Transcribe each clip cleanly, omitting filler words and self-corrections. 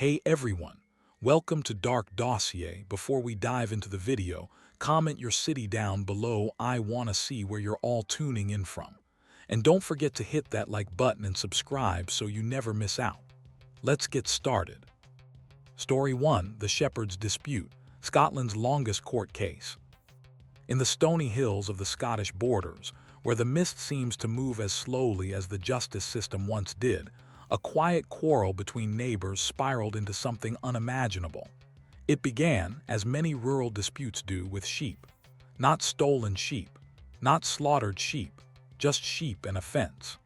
Hey everyone, welcome to Dark Dossier. Before we dive into the video, comment your city down below. I wanna see where you're all tuning in from. And don't forget to hit that like button and subscribe so you never miss out. Let's get started. Story 1, The Shepherd's Dispute, Scotland's longest court case. In the stony hills of the Scottish borders, where the mist seems to move as slowly as the justice system once did, a quiet quarrel between neighbors spiraled into something unimaginable. It began, as many rural disputes do, with sheep. Not stolen sheep, not slaughtered sheep, just sheep and a fence.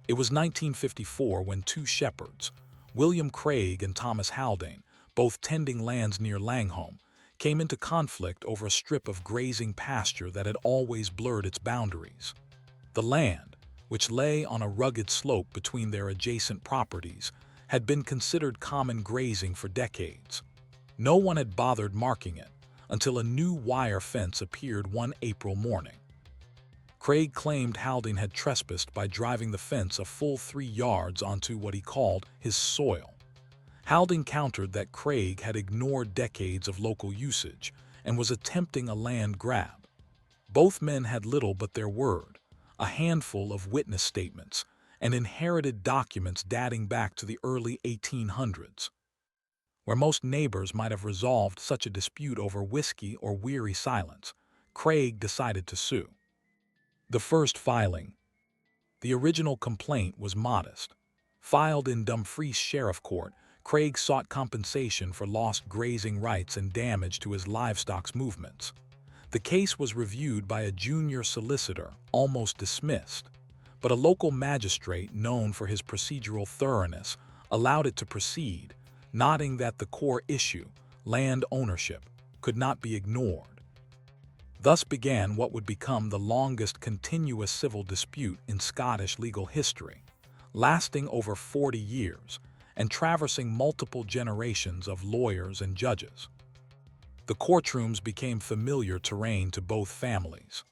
It was 1954 when two shepherds, William Craig and Thomas Haldane, both tending lands near Langholm, came into conflict over a strip of grazing pasture that had always blurred its boundaries. The land, which lay on a rugged slope between their adjacent properties, had been considered common grazing for decades. No one had bothered marking it until a new wire fence appeared one April morning. Craig claimed Haldane had trespassed by driving the fence a full 3 yards onto what he called his soil. Haldane countered that Craig had ignored decades of local usage and was attempting a land grab. Both men had little but their word, a handful of witness statements, and inherited documents dating back to the early 1800s. Where most neighbors might have resolved such a dispute over whiskey or weary silence, Craig decided to sue. The first filing. The original complaint was modest. Filed in Dumfries Sheriff Court, Craig sought compensation for lost grazing rights and damage to his livestock's movements. The case was reviewed by a junior solicitor, almost dismissed, but a local magistrate known for his procedural thoroughness allowed it to proceed, noting that the core issue, land ownership, could not be ignored. Thus began what would become the longest continuous civil dispute in Scottish legal history, lasting over 40 years and traversing multiple generations of lawyers and judges. The courtrooms became familiar terrain to both families.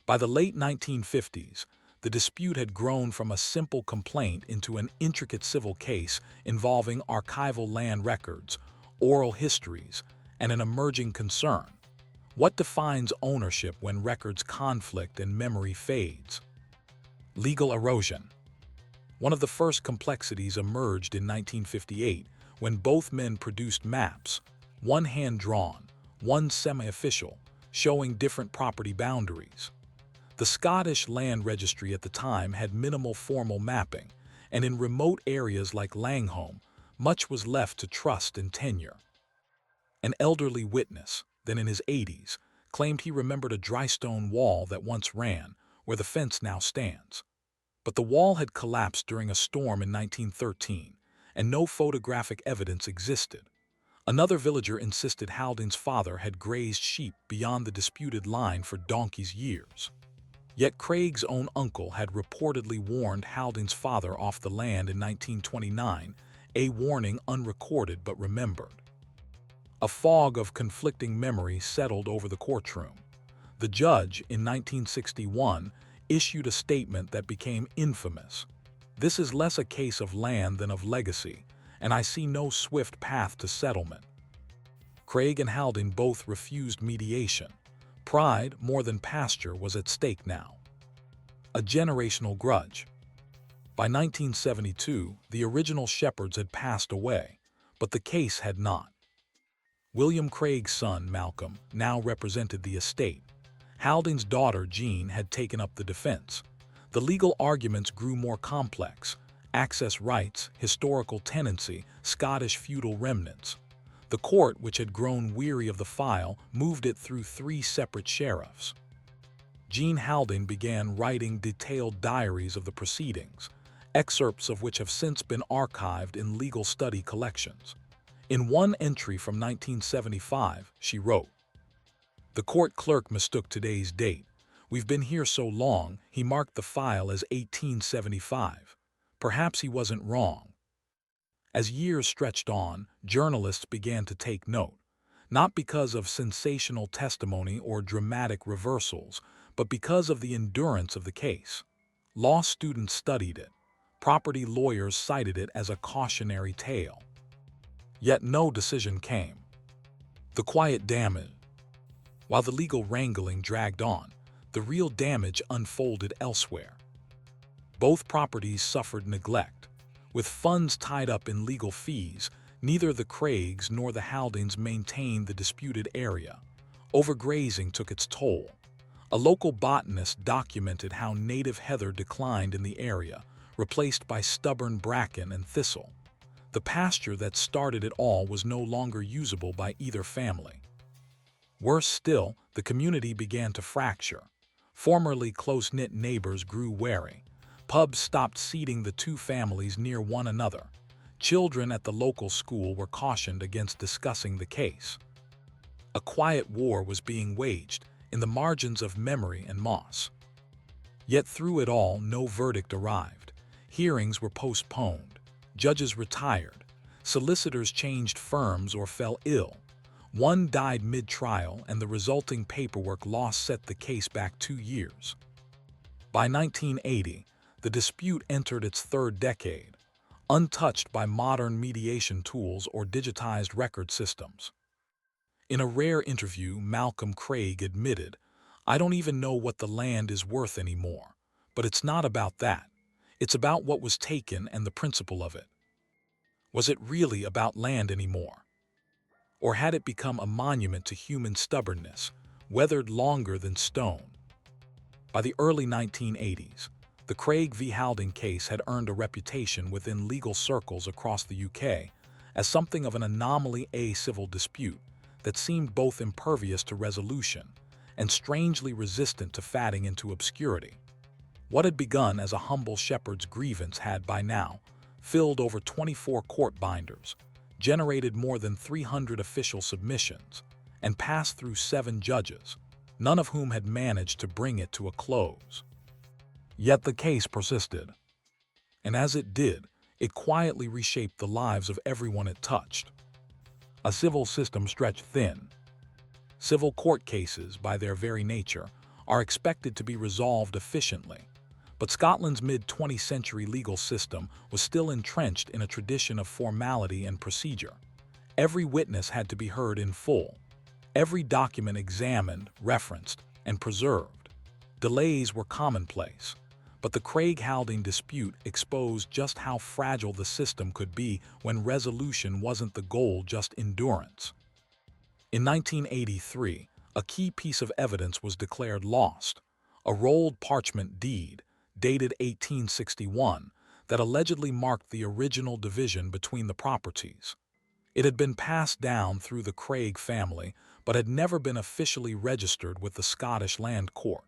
By the late 1950s, the dispute had grown from a simple complaint into an intricate civil case involving archival land records, oral histories, and an emerging concern: what defines ownership when records conflict and memory fades? Legal erosion. One of the first complexities emerged in 1958 when both men produced maps, one hand-drawn, one semi-official, showing different property boundaries. The Scottish Land Registry at the time had minimal formal mapping, and in remote areas like Langholm, much was left to trust and tenure. An elderly witness, then in his 80s, claimed he remembered a dry stone wall that once ran, where the fence now stands. But the wall had collapsed during a storm in 1913, and no photographic evidence existed. Another villager insisted Haldane's father had grazed sheep beyond the disputed line for donkey's years. Yet Craig's own uncle had reportedly warned Haldane's father off the land in 1929, a warning unrecorded but remembered. A fog of conflicting memories settled over the courtroom. The judge, in 1961, issued a statement that became infamous. "This is less a case of land than of legacy, and I see no swift path to settlement." Craig and Haldane both refused mediation. Pride, more than pasture, was at stake now. A generational grudge. By 1972, the original shepherds had passed away, but the case had not. William Craig's son, Malcolm, now represented the estate. Haldane's daughter, Jean, had taken up the defense. The legal arguments grew more complex: access rights, historical tenancy, Scottish feudal remnants. The court, which had grown weary of the file, moved it through 3 separate sheriffs. Jean Haldane began writing detailed diaries of the proceedings, excerpts of which have since been archived in legal study collections. In one entry from 1975, she wrote, "The court clerk mistook today's date. We've been here so long, he marked the file as 1875. Perhaps he wasn't wrong." As years stretched on, journalists began to take note, not because of sensational testimony or dramatic reversals, but because of the endurance of the case. Law students studied it. Property lawyers cited it as a cautionary tale. Yet no decision came. The quiet damage. While the legal wrangling dragged on, the real damage unfolded elsewhere. Both properties suffered neglect. With funds tied up in legal fees, neither the Craigs nor the Haldings maintained the disputed area. Overgrazing took its toll. A local botanist documented how native heather declined in the area, replaced by stubborn bracken and thistle. The pasture that started it all was no longer usable by either family. Worse still, the community began to fracture. Formerly close-knit neighbors grew wary. Pubs stopped seating the two families near one another. Children at the local school were cautioned against discussing the case. A quiet war was being waged in the margins of memory and moss. Yet through it all, no verdict arrived. Hearings were postponed. Judges retired. Solicitors changed firms or fell ill. One died mid-trial, and the resulting paperwork loss set the case back 2 years. By 1980, the dispute entered its third decade, untouched by modern mediation tools or digitized record systems. In a rare interview, Malcolm Craig admitted, "I don't even know what the land is worth anymore. But it's not about that. It's about what was taken and the principle of it." Was it really about land anymore? Or had it become a monument to human stubbornness, weathered longer than stone? By the early 1980s, the Craig v. Halding case had earned a reputation within legal circles across the UK as something of an anomaly, a civil dispute that seemed both impervious to resolution and strangely resistant to fading into obscurity. What had begun as a humble shepherd's grievance had by now filled over 24 court binders, generated more than 300 official submissions, and passed through 7 judges, none of whom had managed to bring it to a close. Yet the case persisted. And as it did, it quietly reshaped the lives of everyone it touched. A civil system stretched thin. Civil court cases, by their very nature, are expected to be resolved efficiently. But Scotland's mid-20th century legal system was still entrenched in a tradition of formality and procedure. Every witness had to be heard in full. Every document examined, referenced, and preserved. Delays were commonplace. But the Craig-Halding dispute exposed just how fragile the system could be when resolution wasn't the goal, just endurance. In 1983, a key piece of evidence was declared lost, a rolled parchment deed, dated 1861, that allegedly marked the original division between the properties. It had been passed down through the Craig family, but had never been officially registered with the Scottish Land Court.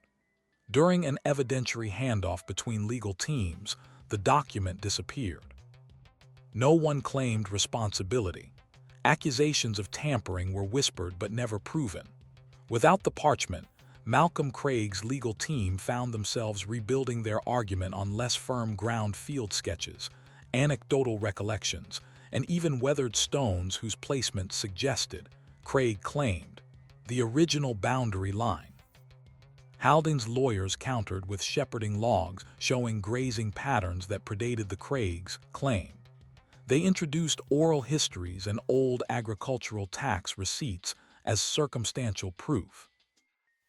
During an evidentiary handoff between legal teams, the document disappeared. No one claimed responsibility. Accusations of tampering were whispered but never proven. Without the parchment, Malcolm Craig's legal team found themselves rebuilding their argument on less firm ground, field sketches, anecdotal recollections, and even weathered stones whose placement suggested, Craig claimed, the original boundary line. Halding's lawyers countered with shepherding logs showing grazing patterns that predated the Craigs' claim. They introduced oral histories and old agricultural tax receipts as circumstantial proof.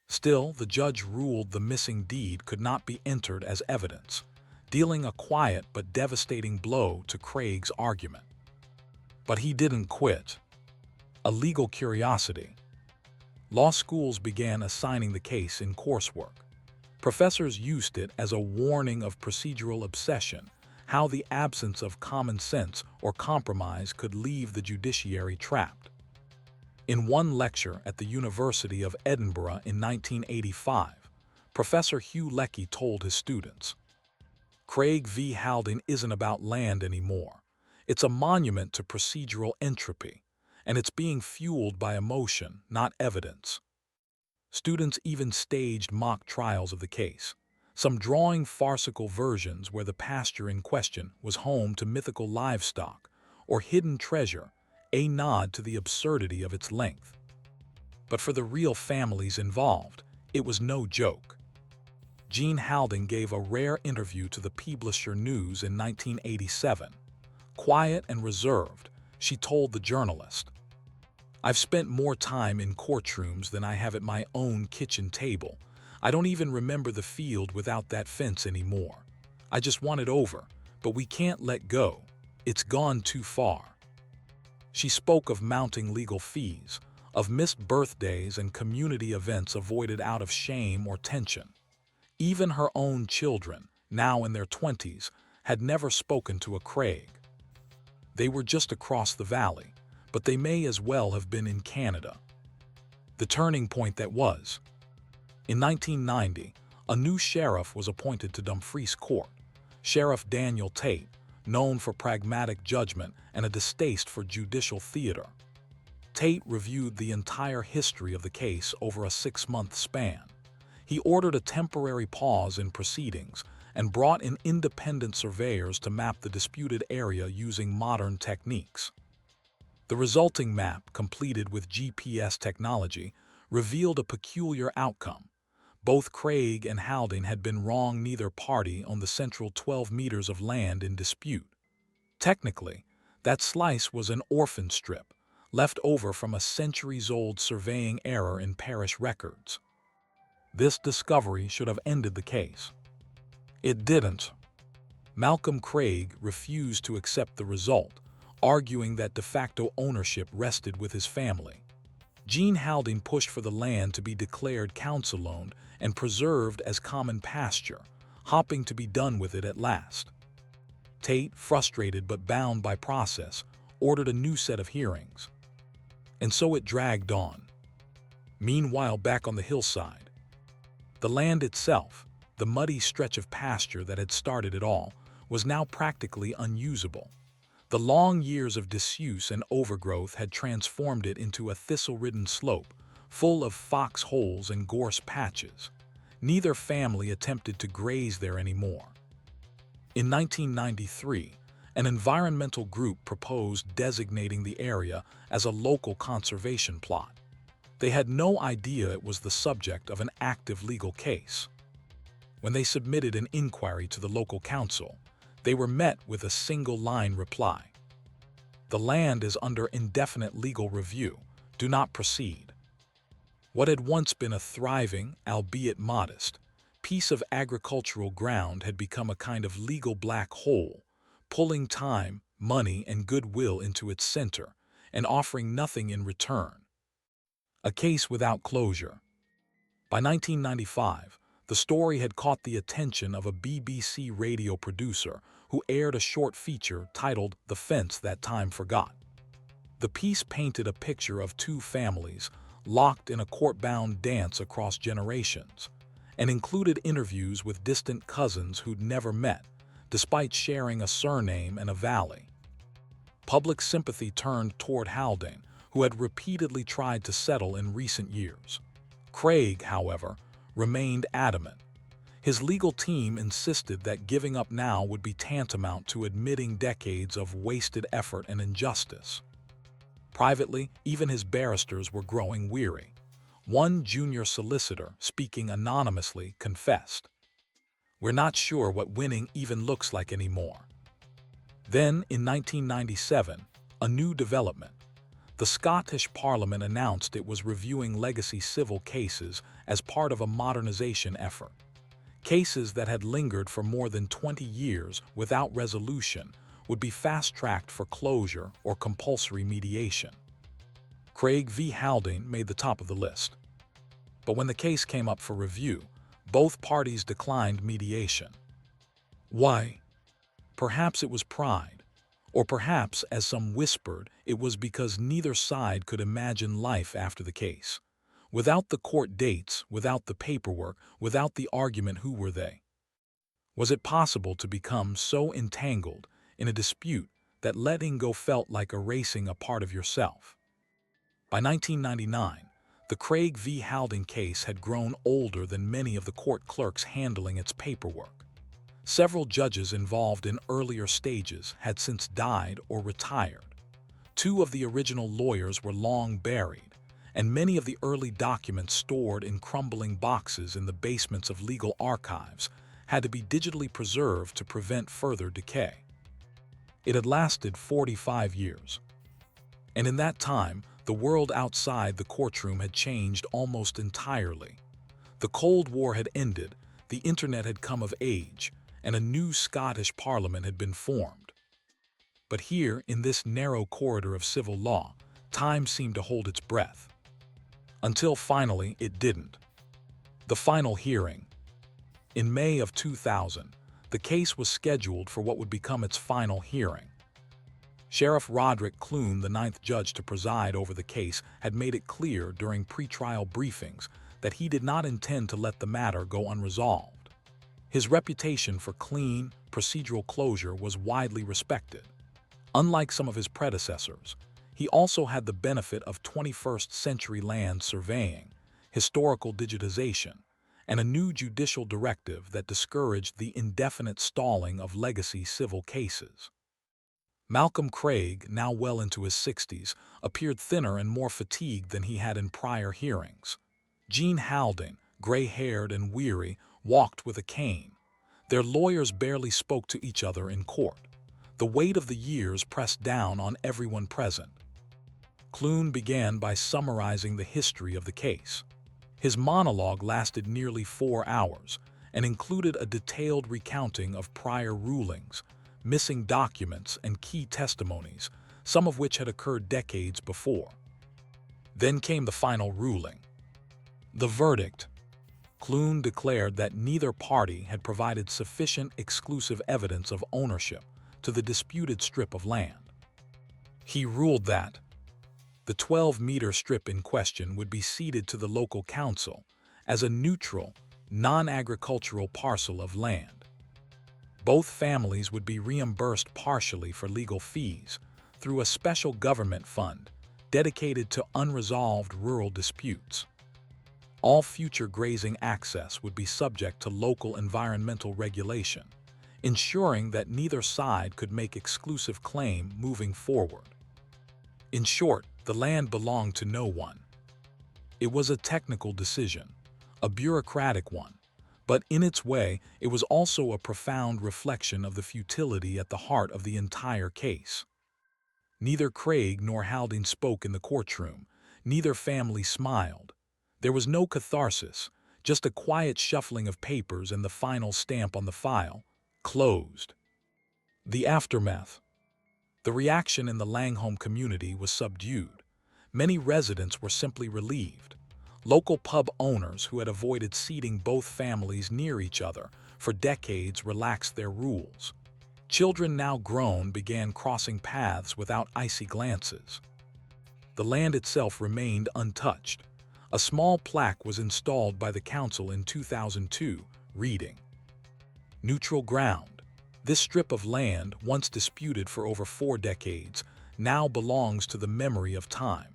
Still, the judge ruled the missing deed could not be entered as evidence, dealing a quiet but devastating blow to Craig's argument. But he didn't quit. A legal curiosity. Law schools began assigning the case in coursework. Professors used it as a warning of procedural obsession, how the absence of common sense or compromise could leave the judiciary trapped. In one lecture at the University of Edinburgh in 1985, Professor Hugh Lecky told his students, "Craig v. Halding isn't about land anymore. It's a monument to procedural entropy, and it's being fueled by emotion, not evidence." Students even staged mock trials of the case, some drawing farcical versions where the pasture in question was home to mythical livestock or hidden treasure, a nod to the absurdity of its length. But for the real families involved, it was no joke. Jean Halding gave a rare interview to the Peeblesshire News in 1987. Quiet and reserved, She told the journalist, "I've spent more time in courtrooms than I have at my own kitchen table. I don't even remember the field without that fence anymore. I just want it over, but we can't let go. It's gone too far." She spoke of mounting legal fees, of missed birthdays and community events avoided out of shame or tension. Even her own children, now in their 20s, had never spoken to a Craig. They were just across the valley, but they may as well have been in Canada. The turning point that was. In 1990, a new sheriff was appointed to Dumfries Court, Sheriff Daniel Tate, known for pragmatic judgment and a distaste for judicial theater. Tate reviewed the entire history of the case over a 6-month span. He ordered a temporary pause in proceedings and brought in independent surveyors to map the disputed area using modern techniques. The resulting map, completed with GPS technology, revealed a peculiar outcome. Both Craig and Haldane had been wrong neither party on the central 12 meters of land in dispute. Technically, that slice was an orphan strip, left over from a centuries-old surveying error in parish records. This discovery should have ended the case. It didn't. Malcolm Craig refused to accept the result, arguing that de facto ownership rested with his family. Jean Haldane pushed for the land to be declared council-owned and preserved as common pasture, hoping to be done with it at last. Tate, frustrated but bound by process, ordered a new set of hearings. And so it dragged on. Meanwhile, back on the hillside, the land itself, the muddy stretch of pasture that had started it all, was now practically unusable. The long years of disuse and overgrowth had transformed it into a thistle-ridden slope, full of foxholes and gorse patches. Neither family attempted to graze there anymore. In 1993, an environmental group proposed designating the area as a local conservation plot. They had no idea it was the subject of an active legal case. When they submitted an inquiry to the local council, they were met with a single-line reply: "The land is under indefinite legal review. Do not proceed." What had once been a thriving, albeit modest, piece of agricultural ground had become a kind of legal black hole, pulling time, money, and goodwill into its center, and offering nothing in return. A case without closure. By 1995, the story had caught the attention of a BBC radio producer who aired a short feature titled "The Fence That Time Forgot." The piece painted a picture of two families locked in a court-bound dance across generations, and included interviews with distant cousins who'd never met, despite sharing a surname and a valley. Public sympathy turned toward Haldane, who had repeatedly tried to settle in recent years. Craig, however, remained adamant. His legal team insisted that giving up now would be tantamount to admitting decades of wasted effort and injustice. Privately, even his barristers were growing weary. One junior solicitor, speaking anonymously, confessed, "We're not sure what winning even looks like anymore." Then, in 1997, a new development. The Scottish Parliament announced it was reviewing legacy civil cases as part of a modernization effort. Cases that had lingered for more than 20 years without resolution would be fast-tracked for closure or compulsory mediation. Craig v. Haldane made the top of the list. But when the case came up for review, both parties declined mediation. Why? Perhaps it was pride. Or perhaps, as some whispered, it was because neither side could imagine life after the case. Without the court dates, without the paperwork, without the argument, who were they? Was it possible to become so entangled in a dispute that letting go felt like erasing a part of yourself? By 1999, the Craig v. Haldane case had grown older than many of the court clerks handling its paperwork. Several judges involved in earlier stages had since died or retired. Two of the original lawyers were long buried, and many of the early documents stored in crumbling boxes in the basements of legal archives had to be digitally preserved to prevent further decay. It had lasted 45 years. And in that time, the world outside the courtroom had changed almost entirely. The Cold War had ended, the internet had come of age, and a new Scottish Parliament had been formed. But here, in this narrow corridor of civil law, time seemed to hold its breath. Until finally, it didn't. The final hearing. In May of 2000, the case was scheduled for what would become its final hearing. Sheriff Roderick Clune, the ninth judge to preside over the case, had made it clear during pre-trial briefings that he did not intend to let the matter go unresolved. His reputation for clean, procedural closure was widely respected. Unlike some of his predecessors, he also had the benefit of 21st-century land surveying, historical digitization, and a new judicial directive that discouraged the indefinite stalling of legacy civil cases. Malcolm Craig, now well into his 60s, appeared thinner and more fatigued than he had in prior hearings. Jean Haldane, gray-haired and weary, walked with a cane. Their lawyers barely spoke to each other in court. The weight of the years pressed down on everyone present. Clune began by summarizing the history of the case. His monologue lasted nearly 4 hours and included a detailed recounting of prior rulings, missing documents, and key testimonies, some of which had occurred decades before. Then came the final ruling. The verdict. Clune declared that neither party had provided sufficient exclusive evidence of ownership to the disputed strip of land. He ruled that the 12-meter strip in question would be ceded to the local council as a neutral, non-agricultural parcel of land. Both families would be reimbursed partially for legal fees through a special government fund dedicated to unresolved rural disputes. All future grazing access would be subject to local environmental regulation, ensuring that neither side could make exclusive claim moving forward. In short, the land belonged to no one. It was a technical decision, a bureaucratic one, but in its way, it was also a profound reflection of the futility at the heart of the entire case. Neither Craig nor Haldane spoke in the courtroom. Neither family smiled. There was no catharsis, just a quiet shuffling of papers and the final stamp on the file, closed. The aftermath. The reaction in the Langholm community was subdued. Many residents were simply relieved. Local pub owners who had avoided seating both families near each other for decades relaxed their rules. Children now grown began crossing paths without icy glances. The land itself remained untouched. A small plaque was installed by the council in 2002, reading, "Neutral ground. This strip of land, once disputed for over 4 decades, now belongs to the memory of time."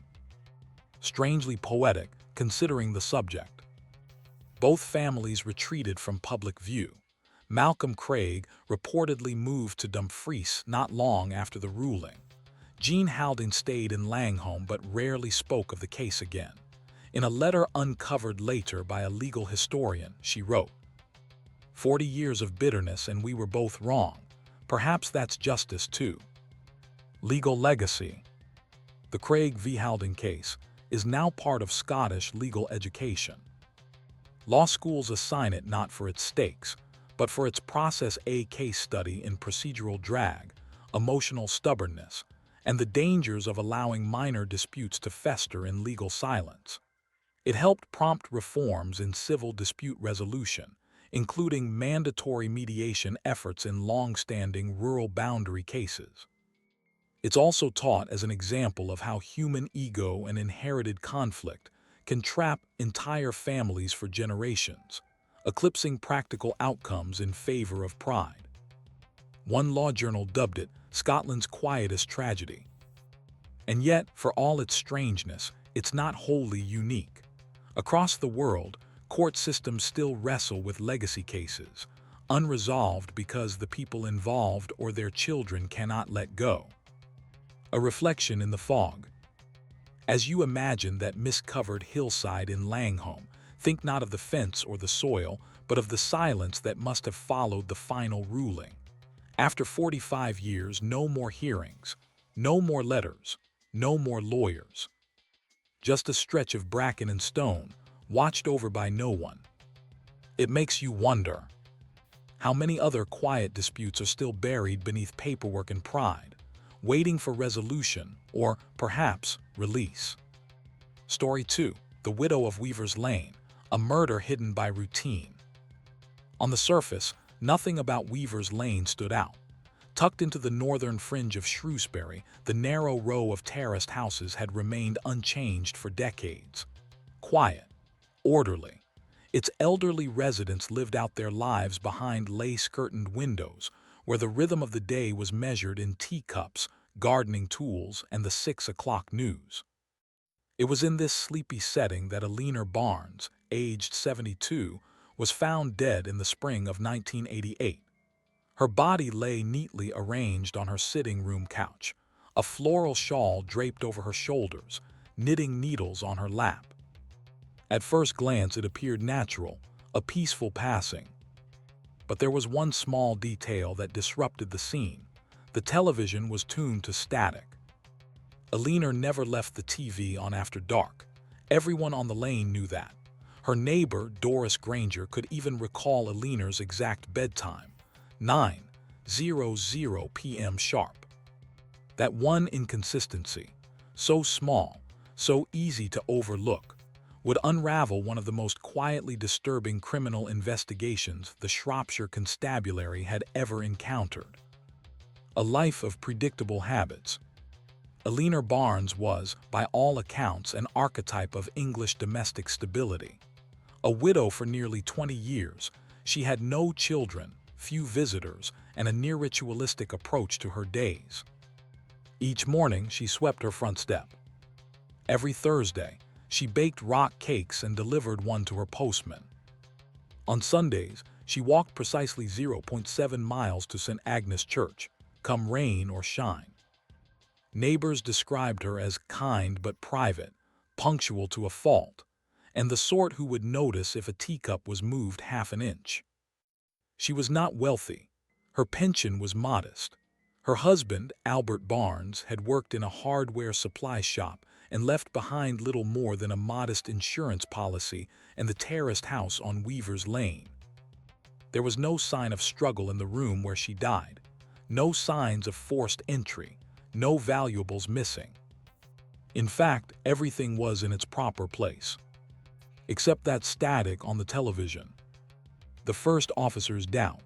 Strangely poetic, considering the subject. Both families retreated from public view. Malcolm Craig reportedly moved to Dumfries not long after the ruling. Jean Haldane stayed in Langholm but rarely spoke of the case again. In a letter uncovered later by a legal historian, she wrote, "40 years of bitterness and we were both wrong. Perhaps that's justice too." Legal legacy. The Craig v. Haldane case is now part of Scottish legal education. Law schools assign it not for its stakes, but for its Process A case study in procedural drag, emotional stubbornness, and the dangers of allowing minor disputes to fester in legal silence. It helped prompt reforms in civil dispute resolution, including mandatory mediation efforts in long-standing rural boundary cases. It's also taught as an example of how human ego and inherited conflict can trap entire families for generations, eclipsing practical outcomes in favor of pride. One law journal dubbed it Scotland's quietest tragedy. And yet, for all its strangeness, it's not wholly unique. Across the world, court systems still wrestle with legacy cases, unresolved because the people involved or their children cannot let go. A reflection in the fog. As you imagine that mist-covered hillside in Langholm, think not of the fence or the soil, but of the silence that must have followed the final ruling. After 45 years, no more hearings, no more letters, No more lawyers. Just a stretch of bracken and stone, watched over by no one. It makes you wonder how many other quiet disputes are still buried beneath paperwork and pride, waiting for resolution or, perhaps, release. Story 2. The Widow of Weaver's Lane, a murder hidden by routine. On the surface, nothing about Weaver's Lane stood out. Tucked into the northern fringe of Shrewsbury, the narrow row of terraced houses had remained unchanged for decades. Quiet, orderly. Its elderly residents lived out their lives behind lace-curtained windows, where the rhythm of the day was measured in teacups, gardening tools, and the 6 o'clock news. It was in this sleepy setting that Eleanor Barnes, aged 72, was found dead in the spring of 1988. Her body lay neatly arranged on her sitting room couch, a floral shawl draped over her shoulders, knitting needles on her lap. At first glance, it appeared natural, a peaceful passing. But there was one small detail that disrupted the scene. The television was tuned to static. Eleanor never left the TV on after dark. Everyone on the lane knew that. Her neighbor, Doris Granger, could even recall Eleanor's exact bedtime, 9:00 p.m. sharp. That one inconsistency, so small, so easy to overlook, would unravel one of the most quietly disturbing criminal investigations the Shropshire Constabulary had ever encountered. A life of predictable habits. Eleanor Barnes was, by all accounts, an archetype of English domestic stability. A widow for nearly 20 years, she had no children, few visitors, and a near-ritualistic approach to her days. Each morning, she swept her front step. Every Thursday, she baked rock cakes and delivered one to her postman. On Sundays, she walked precisely 0.7 miles to St. Agnes Church, come rain or shine. Neighbors described her as kind but private, punctual to a fault, and the sort who would notice if a teacup was moved half an inch. She was not wealthy. Her pension was modest. Her husband, Albert Barnes, had worked in a hardware supply shop and left behind little more than a modest insurance policy and the terraced house on Weaver's Lane. There was no sign of struggle in the room where she died, no signs of forced entry, no valuables missing. In fact, everything was in its proper place. Except that static on the television. The first officer's doubt.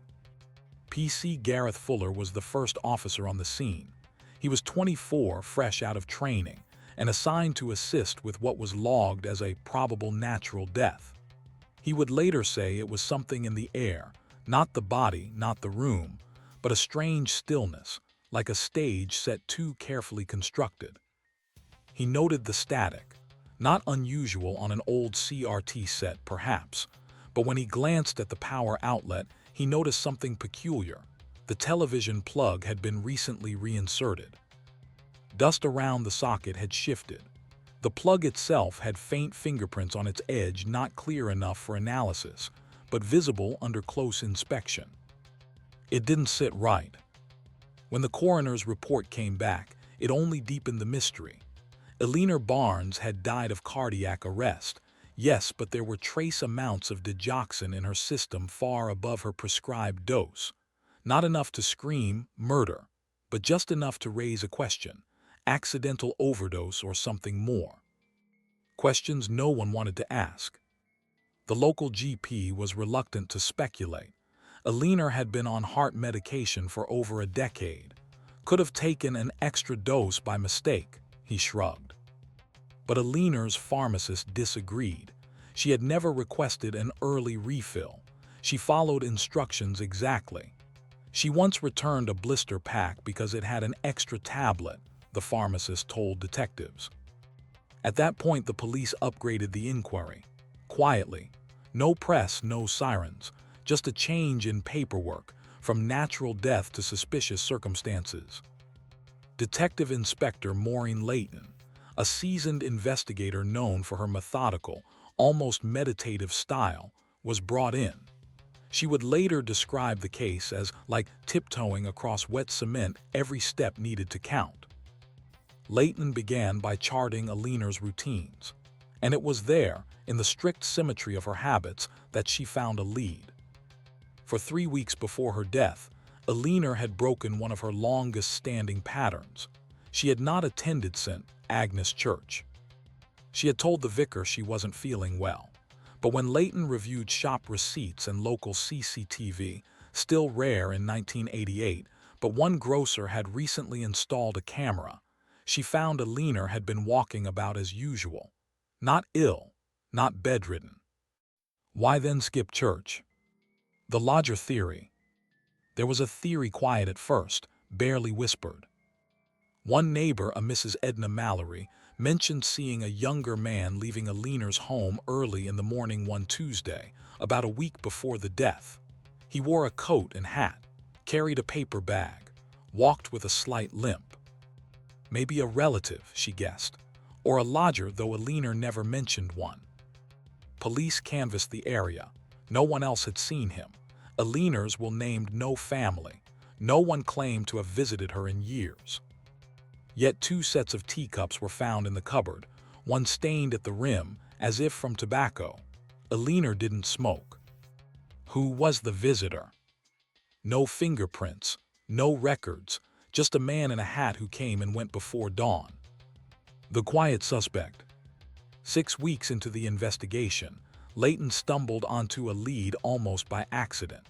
PC Gareth Fuller was the first officer on the scene. He was 24, fresh out of training, and assigned to assist with what was logged as a probable natural death. He would later say it was something in the air, not the body, not the room, but a strange stillness, like a stage set too carefully constructed. He noted the static, not unusual on an old CRT set perhaps, but when he glanced at the power outlet, he noticed something peculiar. The television plug had been recently reinserted. Dust around the socket had shifted. The plug itself had faint fingerprints on its edge, not clear enough for analysis, but visible under close inspection. It didn't sit right. When the coroner's report came back, it only deepened the mystery. Eleanor Barnes had died of cardiac arrest, yes, but there were trace amounts of digoxin in her system far above her prescribed dose. Not enough to scream murder, but just enough to raise a question: accidental overdose or something more. Questions no one wanted to ask. The local GP was reluctant to speculate. Eleanor had been on heart medication for over a decade. Could have taken an extra dose by mistake, he shrugged. But Eleanor's pharmacist disagreed. She had never requested an early refill. She followed instructions exactly. She once returned a blister pack because it had an extra tablet, the pharmacist told detectives. At that point, the police upgraded the inquiry. Quietly. No press, no sirens. Just a change in paperwork, from natural death to suspicious circumstances. Detective Inspector Maureen Layton, a seasoned investigator known for her methodical, almost meditative style, was brought in. She would later describe the case as like tiptoeing across wet cement, every step needed to count. Leighton began by charting Alina's routines. And it was there, in the strict symmetry of her habits, that she found a lead. For 3 weeks before her death, Alina had broken one of her longest-standing patterns. She had not attended St. Agnes Church. She had told the vicar she wasn't feeling well. But when Leighton reviewed shop receipts and local CCTV, still rare in 1988, but one grocer had recently installed a camera, she found Alina had been walking about as usual. Not ill, not bedridden. Why then skip church? The lodger theory. There was a theory quiet at first, barely whispered. One neighbor, a Mrs. Edna Mallory, mentioned seeing a younger man leaving Alina's home early in the morning one Tuesday, about a week before the death. He wore a coat and hat, carried a paper bag, walked with a slight limp. Maybe a relative, she guessed, or a lodger, though Alina never mentioned one. Police canvassed the area. No one else had seen him. Alina's will named no family. No one claimed to have visited her in years. Yet 2 sets of teacups were found in the cupboard, one stained at the rim, as if from tobacco. Alina didn't smoke. Who was the visitor? No fingerprints, no records, just a man in a hat who came and went before dawn. The quiet suspect. 6 weeks into the investigation, Leighton stumbled onto a lead almost by accident.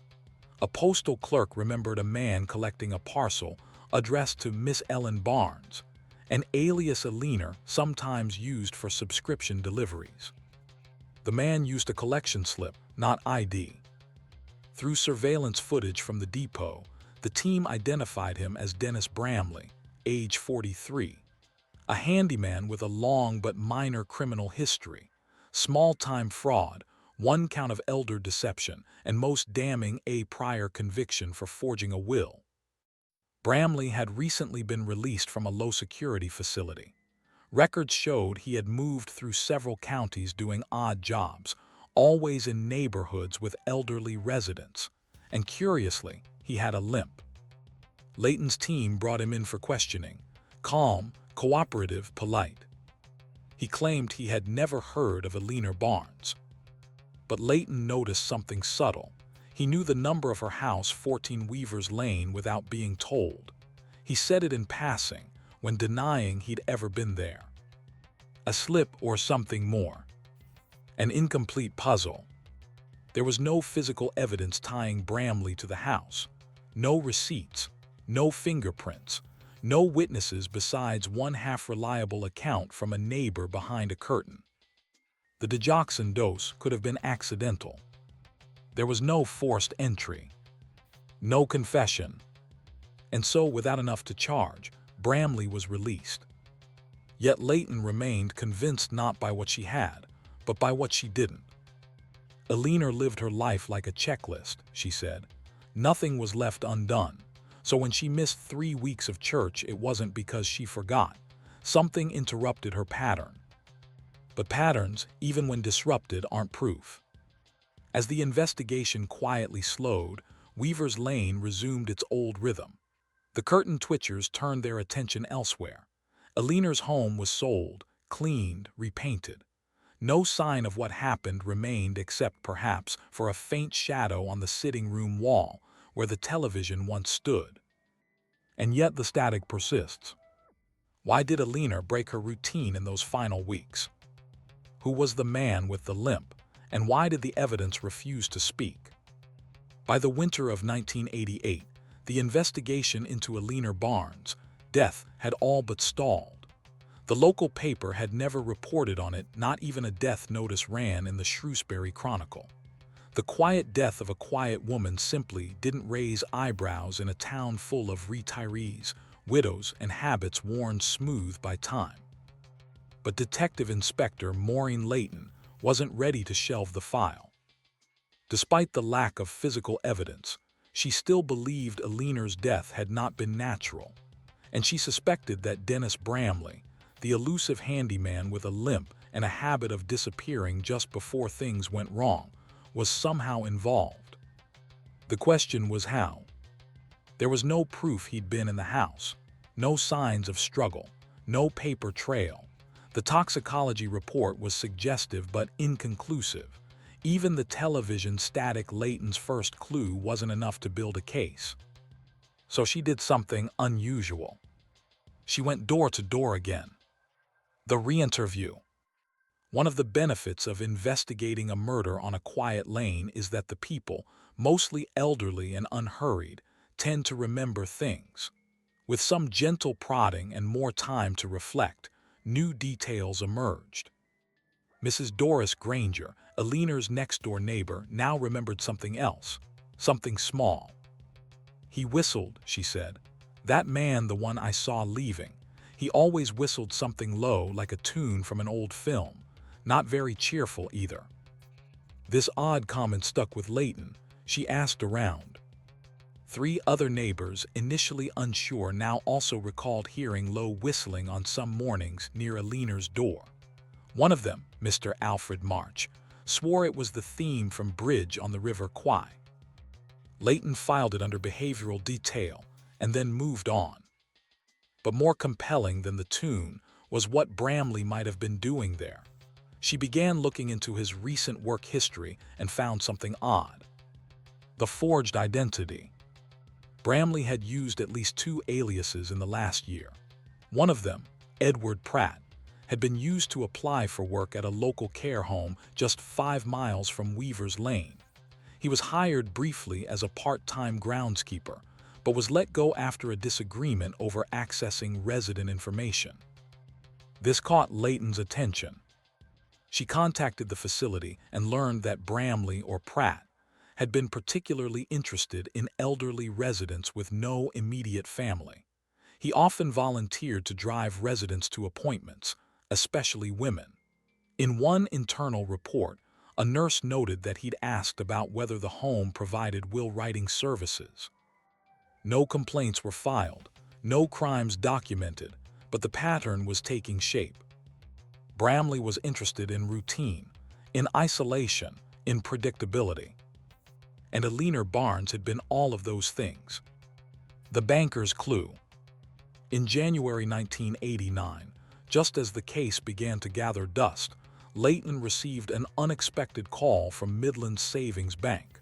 A postal clerk remembered a man collecting a parcel addressed to Miss Ellen Barnes, an alias Alina sometimes used for subscription deliveries. The man used a collection slip, not ID. Through surveillance footage from the depot, the team identified him as Dennis Bramley, age 43, a handyman with a long but minor criminal history, small-time fraud, 1 count of elder deception, and most damning, a prior conviction for forging a will. Bramley had recently been released from a low-security facility. Records showed he had moved through several counties doing odd jobs, always in neighborhoods with elderly residents. And curiously, he had a limp. Leighton's team brought him in for questioning. Calm, cooperative, polite. He claimed he had never heard of Alina Barnes. But Leighton noticed something subtle. He knew the number of her house, 14 Weaver's Lane, without being told. He said it in passing, when denying he'd ever been there. A slip or something more. An incomplete puzzle. There was no physical evidence tying Bramley to the house. No receipts, no fingerprints, no witnesses besides one half-reliable account from a neighbor behind a curtain. The digoxin dose could have been accidental. There was no forced entry, no confession. And so, without enough to charge, Bramley was released. Yet Leighton remained convinced not by what she had, but by what she didn't. Alina lived her life like a checklist, she said. Nothing was left undone. So when she missed 3 weeks of church, it wasn't because she forgot. Something interrupted her pattern. But patterns, even when disrupted, aren't proof. As the investigation quietly slowed, Weaver's Lane resumed its old rhythm. The curtain twitchers turned their attention elsewhere. Alina's home was sold, cleaned, repainted. No sign of what happened remained except perhaps for a faint shadow on the sitting room wall where the television once stood. And yet the static persists. Why did Alina break her routine in those final weeks? Who was the man with the limp? And why did the evidence refuse to speak? By the winter of 1988, the investigation into Alina Barnes' death had all but stalled. The local paper had never reported on it, not even a death notice ran in the Shrewsbury Chronicle. The quiet death of a quiet woman simply didn't raise eyebrows in a town full of retirees, widows, and habits worn smooth by time. But Detective Inspector Maureen Leighton wasn't ready to shelve the file. Despite the lack of physical evidence, she still believed Alina's death had not been natural, and she suspected that Dennis Bramley, the elusive handyman with a limp and a habit of disappearing just before things went wrong, was somehow involved. The question was how. There was no proof he'd been in the house, no signs of struggle, No paper trail. The toxicology report was suggestive but inconclusive. Even the television static Leighton's first clue wasn't enough to build a case. So she did something unusual. She went door to door again. The re-interview. One of the benefits of investigating a murder on a quiet lane is that the people, mostly elderly and unhurried, tend to remember things. With some gentle prodding and more time to reflect, new details emerged. Mrs. Doris Granger, Eleanor's next-door neighbor, now remembered something else, something small. "He whistled," she said. "That man, the one I saw leaving. He always whistled something low, like a tune from an old film. Not very cheerful either." This odd comment stuck with Leighton. She asked around. 3 other neighbors, initially unsure, now also recalled hearing low whistling on some mornings near Eleanor's door. One of them, Mr. Alfred March, swore it was the theme from Bridge on the River Kwai. Leighton filed it under behavioral detail and then moved on. But more compelling than the tune was what Bramley might have been doing there. She began looking into his recent work history and found something odd. The forged identity. Bramley had used at least 2 aliases in the last year. One of them, Edward Pratt, had been used to apply for work at a local care home just 5 miles from Weaver's Lane. He was hired briefly as a part-time groundskeeper, but was let go after a disagreement over accessing resident information. This caught Leighton's attention. She contacted the facility and learned that Bramley, or Pratt, had been particularly interested in elderly residents with no immediate family. He often volunteered to drive residents to appointments, especially women. In one internal report, a nurse noted that he'd asked about whether the home provided will-writing services. No complaints were filed, no crimes documented, but the pattern was taking shape. Bramley was interested in routine, in isolation, in predictability. And Eleanor Barnes had been all of those things. The banker's clue. In January 1989, just as the case began to gather dust, Leighton received an unexpected call from Midland Savings Bank.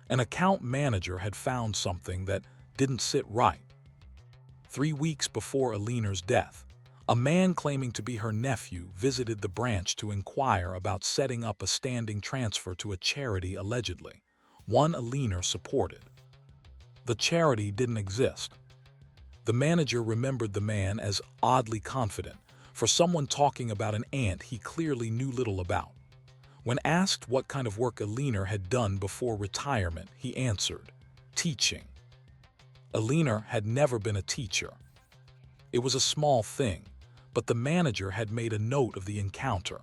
An account manager had found something that didn't sit right. 3 weeks before Eleanor's death, a man claiming to be her nephew visited the branch to inquire about setting up a standing transfer to a charity allegedly, one Eleanor supported. The charity didn't exist. The manager remembered the man as oddly confident, for someone talking about an aunt he clearly knew little about. When asked what kind of work Eleanor had done before retirement, he answered, "Teaching." Eleanor had never been a teacher. It was a small thing, but the manager had made a note of the encounter.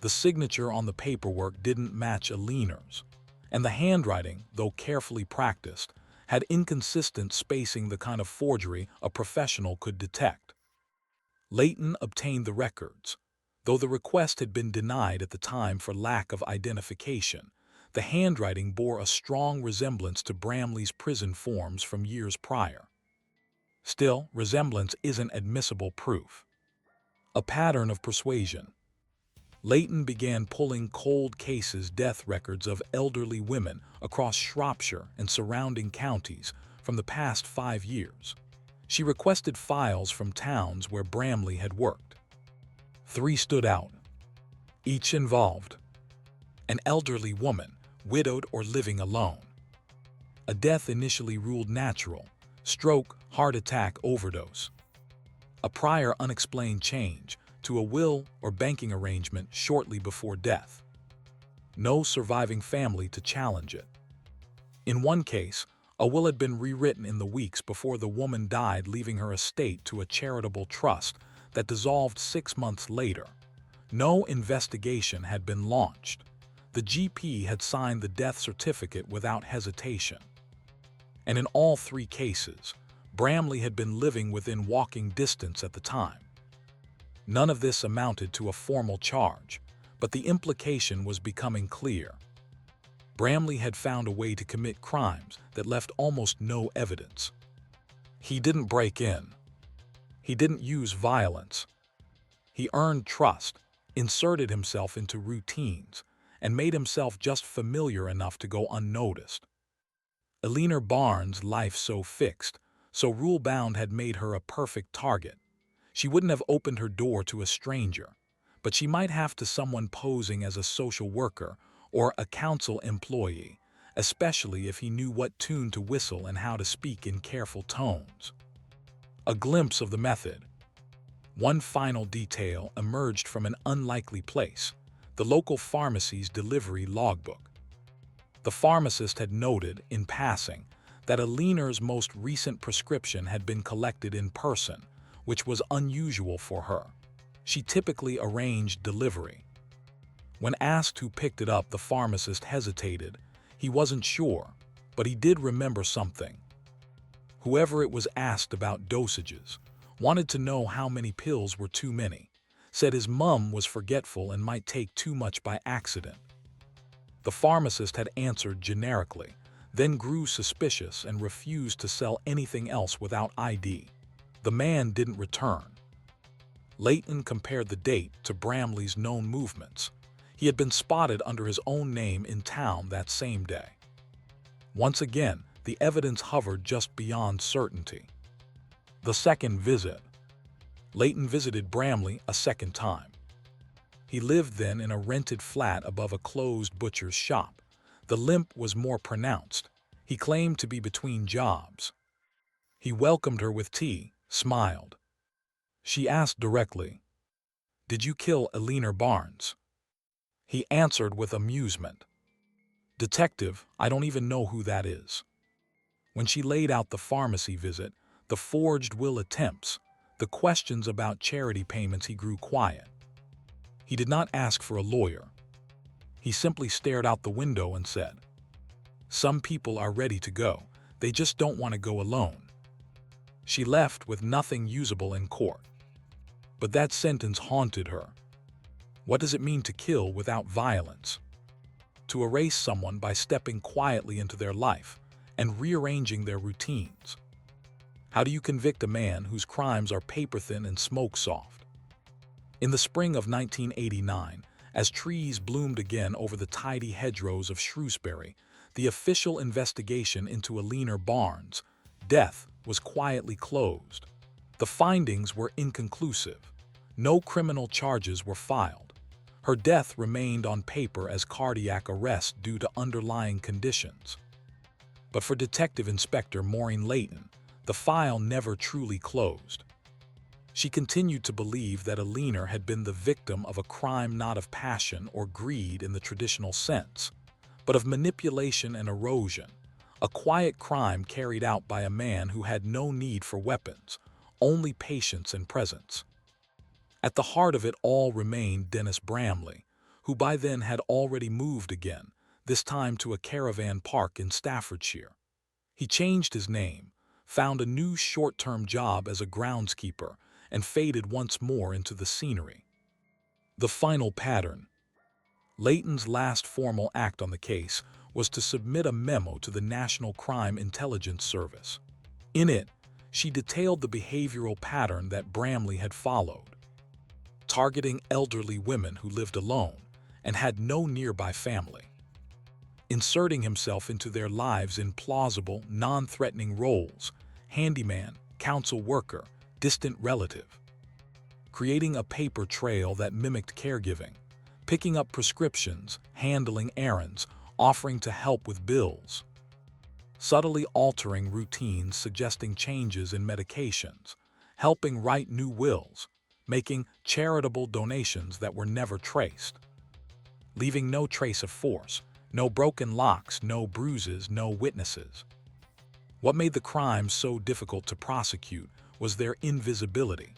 The signature on the paperwork didn't match Eleanor's, and the handwriting, though carefully practiced, had inconsistent spacing, the kind of forgery a professional could detect. Leighton obtained the records. Though the request had been denied at the time for lack of identification, the handwriting bore a strong resemblance to Bramley's prison forms from years prior. Still, resemblance isn't admissible proof. A pattern of persuasion. Leighton began pulling cold cases death records of elderly women across Shropshire and surrounding counties from the past 5 years. She requested files from towns where Bramley had worked. 3 stood out. Each involved an elderly woman, widowed or living alone. A death initially ruled natural, stroke, heart attack, overdose. A prior unexplained change to a will or banking arrangement shortly before death. No surviving family to challenge it. In one case, a will had been rewritten in the weeks before the woman died, leaving her estate to a charitable trust that dissolved 6 months later. No investigation had been launched. The GP had signed the death certificate without hesitation. And in all 3 cases, Bramley had been living within walking distance at the time. None of this amounted to a formal charge, but the implication was becoming clear. Bramley had found a way to commit crimes that left almost no evidence. He didn't break in. He didn't use violence. He earned trust, inserted himself into routines, and made himself just familiar enough to go unnoticed. Eleanor Barnes' life so fixed, so rule-bound had made her a perfect target. She wouldn't have opened her door to a stranger, but she might have to someone posing as a social worker or a council employee, especially if he knew what tune to whistle and how to speak in careful tones. A glimpse of the method. One final detail emerged from an unlikely place: the local pharmacy's delivery logbook. The pharmacist had noted, in passing, that Eleanor's most recent prescription had been collected in person, which was unusual for her. She typically arranged delivery. When asked who picked it up, the pharmacist hesitated. He wasn't sure, but he did remember something. Whoever it was asked about dosages, wanted to know how many pills were too many, said his mum was forgetful and might take too much by accident. The pharmacist had answered generically, then grew suspicious and refused to sell anything else without ID. The man didn't return. Leighton compared the date to Bramley's known movements. He had been spotted under his own name in town that same day. Once again, the evidence hovered just beyond certainty. The second visit. Leighton visited Bramley a second time. He lived then in a rented flat above a closed butcher's shop. The limp was more pronounced. He claimed to be between jobs. He welcomed her with tea, smiled. She asked directly, "Did you kill Eleanor Barnes?" He answered with amusement, "Detective, I don't even know who that is." When she laid out the pharmacy visit, the forged will attempts, the questions about charity payments, he grew quiet. He did not ask for a lawyer. He simply stared out the window and said, "Some people are ready to go, they just don't want to go alone." She left with nothing usable in court. But that sentence haunted her. What does it mean to kill without violence? To erase someone by stepping quietly into their life and rearranging their routines? How do you convict a man whose crimes are paper-thin and smoke-soft? In the spring of 1989, as trees bloomed again over the tidy hedgerows of Shrewsbury, the official investigation into Eleanor Barnes' death was quietly closed. The findings were inconclusive. No criminal charges were filed. Her death remained on paper as cardiac arrest due to underlying conditions. But for Detective Inspector Maureen Leighton, the file never truly closed. She continued to believe that Eleanor had been the victim of a crime not of passion or greed in the traditional sense, but of manipulation and erosion, a quiet crime carried out by a man who had no need for weapons, only patience and presence. At the heart of it all remained Dennis Bramley, who by then had already moved again, this time to a caravan park in Staffordshire. He changed his name, found a new short-term job as a groundskeeper, and faded once more into the scenery. The final pattern. Leighton's last formal act on the case was to submit a memo to the National Crime Intelligence Service. In it, she detailed the behavioral pattern that Bramley had followed, targeting elderly women who lived alone and had no nearby family, inserting himself into their lives in plausible, non-threatening roles: handyman, council worker, distant relative, creating a paper trail that mimicked caregiving, picking up prescriptions, handling errands, offering to help with bills, subtly altering routines, suggesting changes in medications, helping write new wills, making charitable donations that were never traced, leaving no trace of force, no broken locks, no bruises, no witnesses. What made the crime so difficult to prosecute was their invisibility.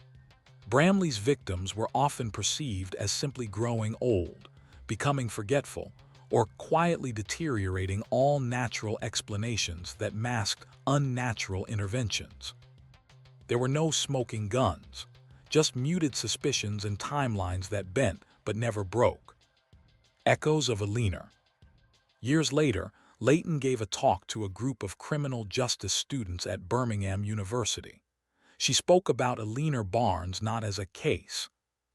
Bramley's victims were often perceived as simply growing old, becoming forgetful, or quietly deteriorating, all natural explanations that masked unnatural interventions. There were no smoking guns, just muted suspicions and timelines that bent but never broke. Echoes of Eleanor. Years later, Leighton gave a talk to a group of criminal justice students at Birmingham University. She spoke about Alina Barnes not as a case,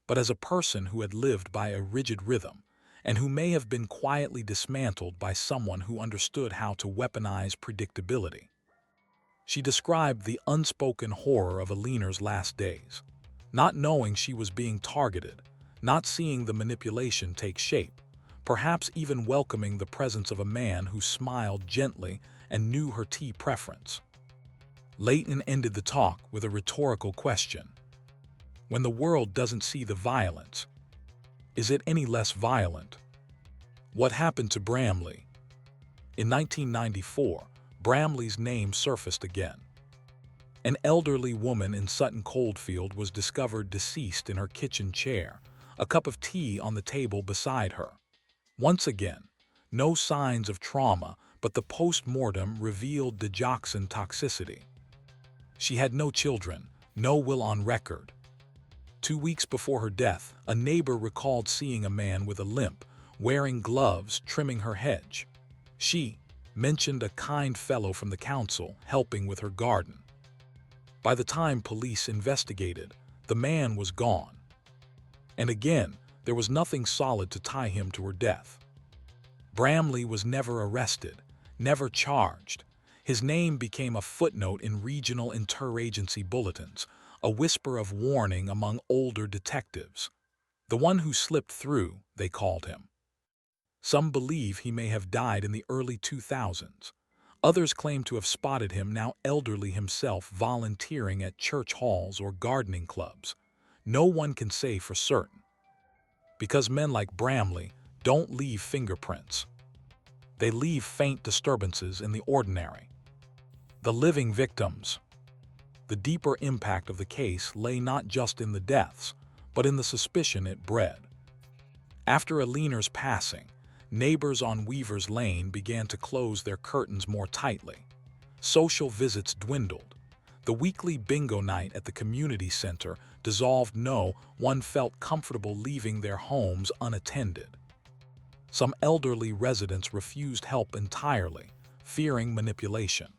but as a person who had lived by a rigid rhythm and who may have been quietly dismantled by someone who understood how to weaponize predictability. She described the unspoken horror of Alina's last days, not knowing she was being targeted, not seeing the manipulation take shape, perhaps even welcoming the presence of a man who smiled gently and knew her tea preference. Leighton ended the talk with a rhetorical question. When the world doesn't see the violence, is it any less violent? What happened to Bramley? In 1994, Bramley's name surfaced again. An elderly woman in Sutton Coldfield was discovered deceased in her kitchen chair, a cup of tea on the table beside her. Once again, no signs of trauma, but the post-mortem revealed digoxin toxicity. She had no children, no will on record. 2 weeks before her death, a neighbor recalled seeing a man with a limp, wearing gloves, trimming her hedge. She mentioned a kind fellow from the council helping with her garden. By the time police investigated, the man was gone. And again, there was nothing solid to tie him to her death. Bramley was never arrested, never charged. His name became a footnote in regional interagency bulletins, a whisper of warning among older detectives. The one who slipped through, they called him. Some believe he may have died in the early 2000s. Others claim to have spotted him, now elderly himself, volunteering at church halls or gardening clubs. No one can say for certain. Because men like Bramley don't leave fingerprints. They leave faint disturbances in the ordinary. The living victims. The deeper impact of the case lay not just in the deaths, but in the suspicion it bred. After Alina's passing, neighbors on Weaver's Lane began to close their curtains more tightly. Social visits dwindled. The weekly bingo night at the community center dissolved. No one felt comfortable leaving their homes unattended. Some elderly residents refused help entirely, fearing manipulation.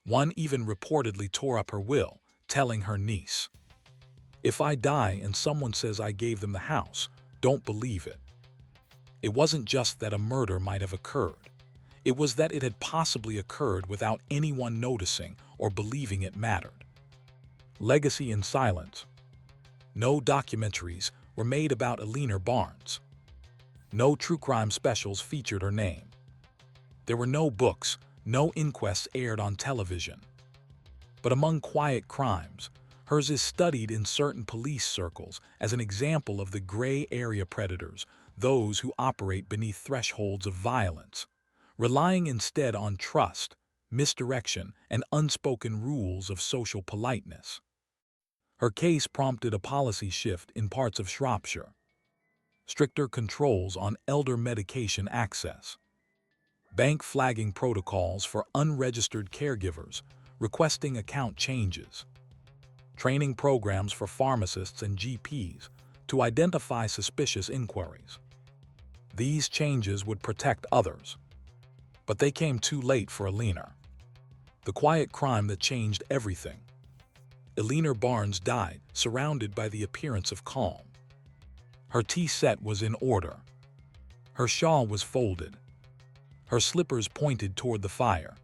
One even reportedly tore up her will, telling her niece, "If I die and someone says I gave them the house, don't believe it." It wasn't just that a murder might have occurred. It was that it had possibly occurred without anyone noticing or believing it mattered. Legacy in silence. No documentaries were made about Alina Barnes. No true crime specials featured her name. There were no books, no inquests aired on television. But among quiet crimes, hers is studied in certain police circles as an example of the gray area predators, those who operate beneath thresholds of violence, relying instead on trust, misdirection, and unspoken rules of social politeness. Her case prompted a policy shift in parts of Shropshire. Stricter controls on elder medication access. Bank flagging protocols for unregistered caregivers, requesting account changes. Training programs for pharmacists and GPs to identify suspicious inquiries. These changes would protect others. But they came too late for Alina. The quiet crime that changed everything. Alina Barnes died, surrounded by the appearance of calm. Her tea set was in order. Her shawl was folded. Her slippers pointed toward the fire.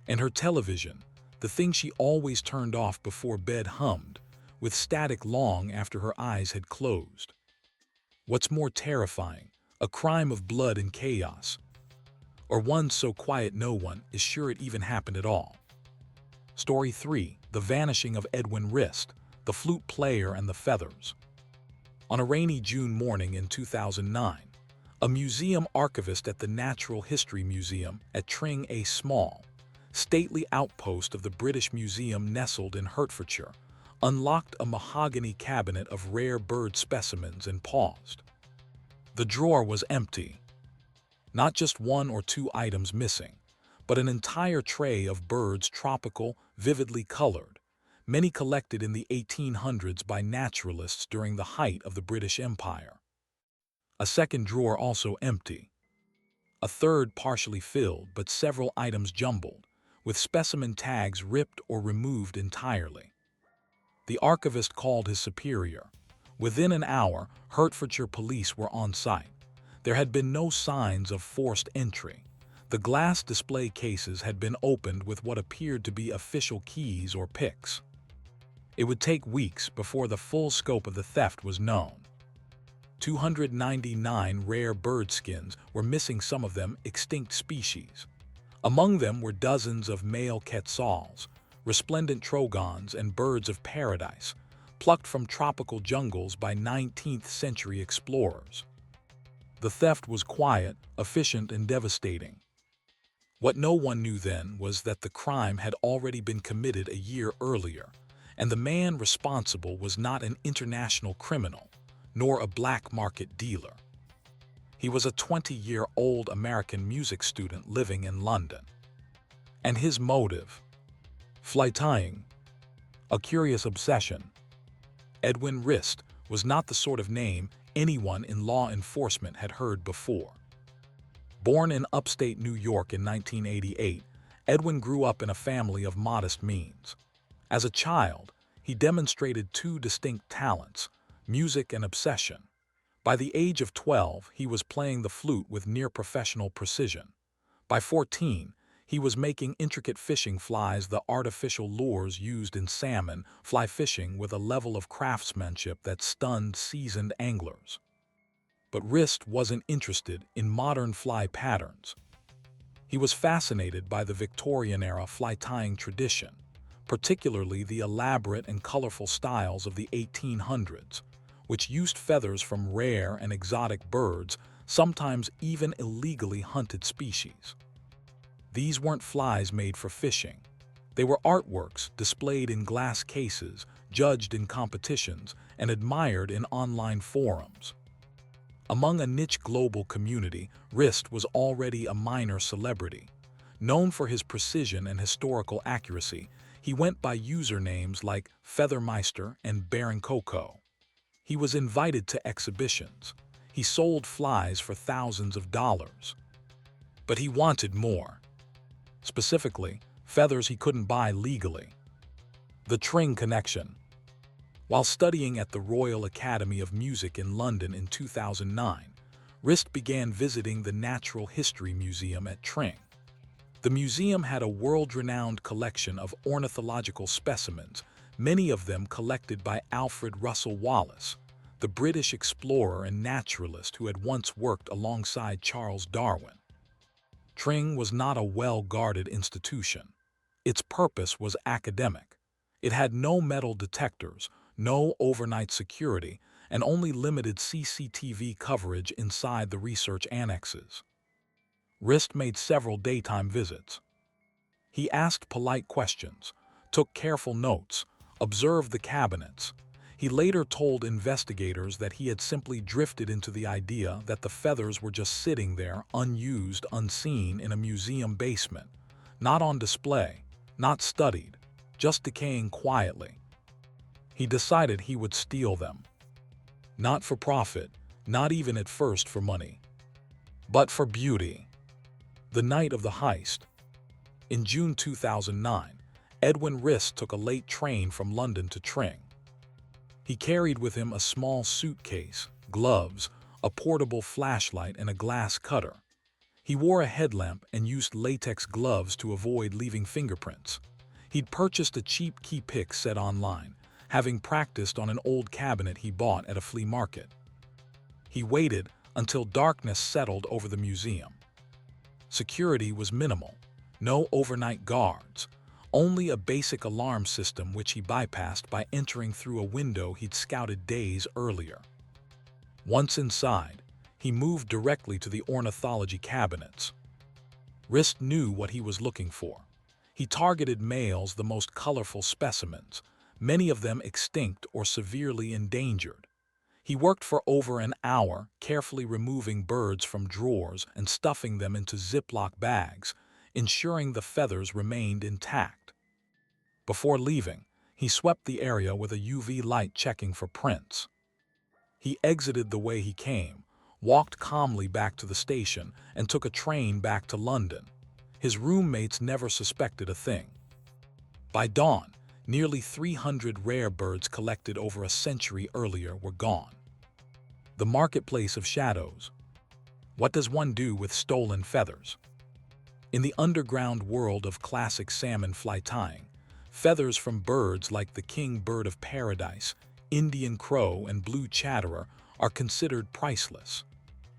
And her television, the thing she always turned off before bed, hummed, with static long after her eyes had closed. What's more terrifying, a crime of blood and chaos, or one so quiet no one is sure it even happened at all? Story 3. The Vanishing of Edwin Rist, the Flute Player and the Feathers. On a rainy June morning in 2009, a museum archivist at the Natural History Museum at Tring, a small, stately outpost of the British Museum nestled in Hertfordshire, unlocked a mahogany cabinet of rare bird specimens and paused. The drawer was empty. Not just one or two items missing, but an entire tray of birds, tropical, vividly colored, many collected in the 1800s by naturalists during the height of the British Empire. A second drawer also empty. A third partially filled, but several items jumbled, with specimen tags ripped or removed entirely. The archivist called his superior. Within an hour, Hertfordshire police were on site. There had been no signs of forced entry. The glass display cases had been opened with what appeared to be official keys or picks. It would take weeks before the full scope of the theft was known. 299 rare bird skins were missing, some of them extinct species. Among them were dozens of male quetzals, resplendent trogons, and birds of paradise, plucked from tropical jungles by 19th century explorers. The theft was quiet, efficient, and devastating. What no one knew then was that the crime had already been committed a year earlier, and the man responsible was not an international criminal, nor a black market dealer. He was a 20-year-old American music student living in London. And his motive? Flytying. A curious obsession. Edwin Rist was not the sort of name anyone in law enforcement had heard before. Born in upstate New York in 1988, Edwin grew up in a family of modest means. As a child, he demonstrated two distinct talents: music and obsession. By the age of 12, he was playing the flute with near-professional precision. By 14, he was making intricate fishing flies, the artificial lures used in salmon fly fishing, with a level of craftsmanship that stunned seasoned anglers. But Rist wasn't interested in modern fly patterns. He was fascinated by the Victorian-era fly-tying tradition, particularly the elaborate and colorful styles of the 1800s, which used feathers from rare and exotic birds, sometimes even illegally hunted species. These weren't flies made for fishing. They were artworks displayed in glass cases, judged in competitions, and admired in online forums. Among a niche global community, Rist was already a minor celebrity. Known for his precision and historical accuracy, he went by usernames like Feathermeister and Baron Coco. He was invited to exhibitions. He sold flies for thousands of dollars. But he wanted more. Specifically, feathers he couldn't buy legally. The Tring connection. While studying at the Royal Academy of Music in London in 2009, Rist began visiting the Natural History Museum at Tring. The museum had a world-renowned collection of ornithological specimens, many of them collected by Alfred Russel Wallace, the British explorer and naturalist who had once worked alongside Charles Darwin. Tring was not a well-guarded institution. Its purpose was academic. It had no metal detectors, no overnight security, and only limited CCTV coverage inside the research annexes. Rist made several daytime visits. He asked polite questions, took careful notes, observed the cabinets. He later told investigators that he had simply drifted into the idea that the feathers were just sitting there, unused, unseen, in a museum basement, not on display, not studied, just decaying quietly. He decided he would steal them. Not for profit, not even at first for money, but for beauty. The night of the heist. In June 2009, Edwin Rist took a late train from London to Tring. He carried with him a small suitcase, gloves, a portable flashlight, and a glass cutter. He wore a headlamp and used latex gloves to avoid leaving fingerprints. He'd purchased a cheap key pick set online, having practiced on an old cabinet he bought at a flea market. He waited until darkness settled over the museum. Security was minimal, no overnight guards, only a basic alarm system which he bypassed by entering through a window he'd scouted days earlier. Once inside, he moved directly to the ornithology cabinets. Rist knew what he was looking for. He targeted males, the most colorful specimens, many of them extinct or severely endangered. He worked for over an hour, carefully removing birds from drawers and stuffing them into Ziploc bags, ensuring the feathers remained intact. Before leaving, he swept the area with a UV light, checking for prints. He exited the way he came, walked calmly back to the station, and took a train back to London. His roommates never suspected a thing. By dawn, Nearly 300 rare birds collected over a century earlier were gone. The marketplace of shadows. What does one do with stolen feathers? In the underground world of classic salmon fly tying, feathers from birds like the king bird of paradise, Indian crow, and blue chatterer are considered priceless.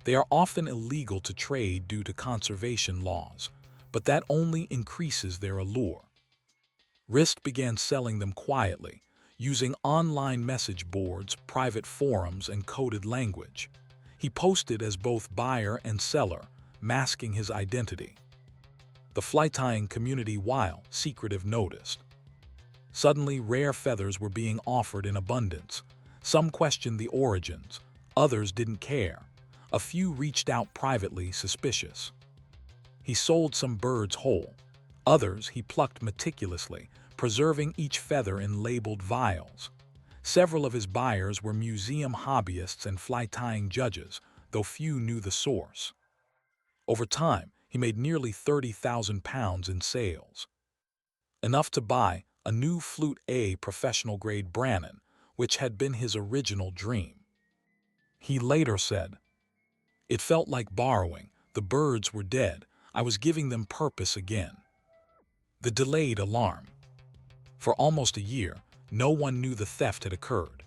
They are often illegal to trade due to conservation laws, but that only increases their allure. Rist began selling them quietly, using online message boards, private forums, and coded language. He posted as both buyer and seller, masking his identity. The fly tying community, while secretive, noticed. Suddenly, rare feathers were being offered in abundance. Some questioned the origins, others didn't care. A few reached out privately, suspicious. He sold some birds whole. Others he plucked meticulously, preserving each feather in labeled vials. Several of his buyers were museum hobbyists and fly tying judges, though few knew the source. Over time, he made nearly £30,000 in sales. Enough to buy a new Flute A professional-grade Brannon, which had been his original dream. He later said, "It felt like borrowing. The birds were dead. I was giving them purpose again." The delayed alarm. For almost a year, no one knew the theft had occurred.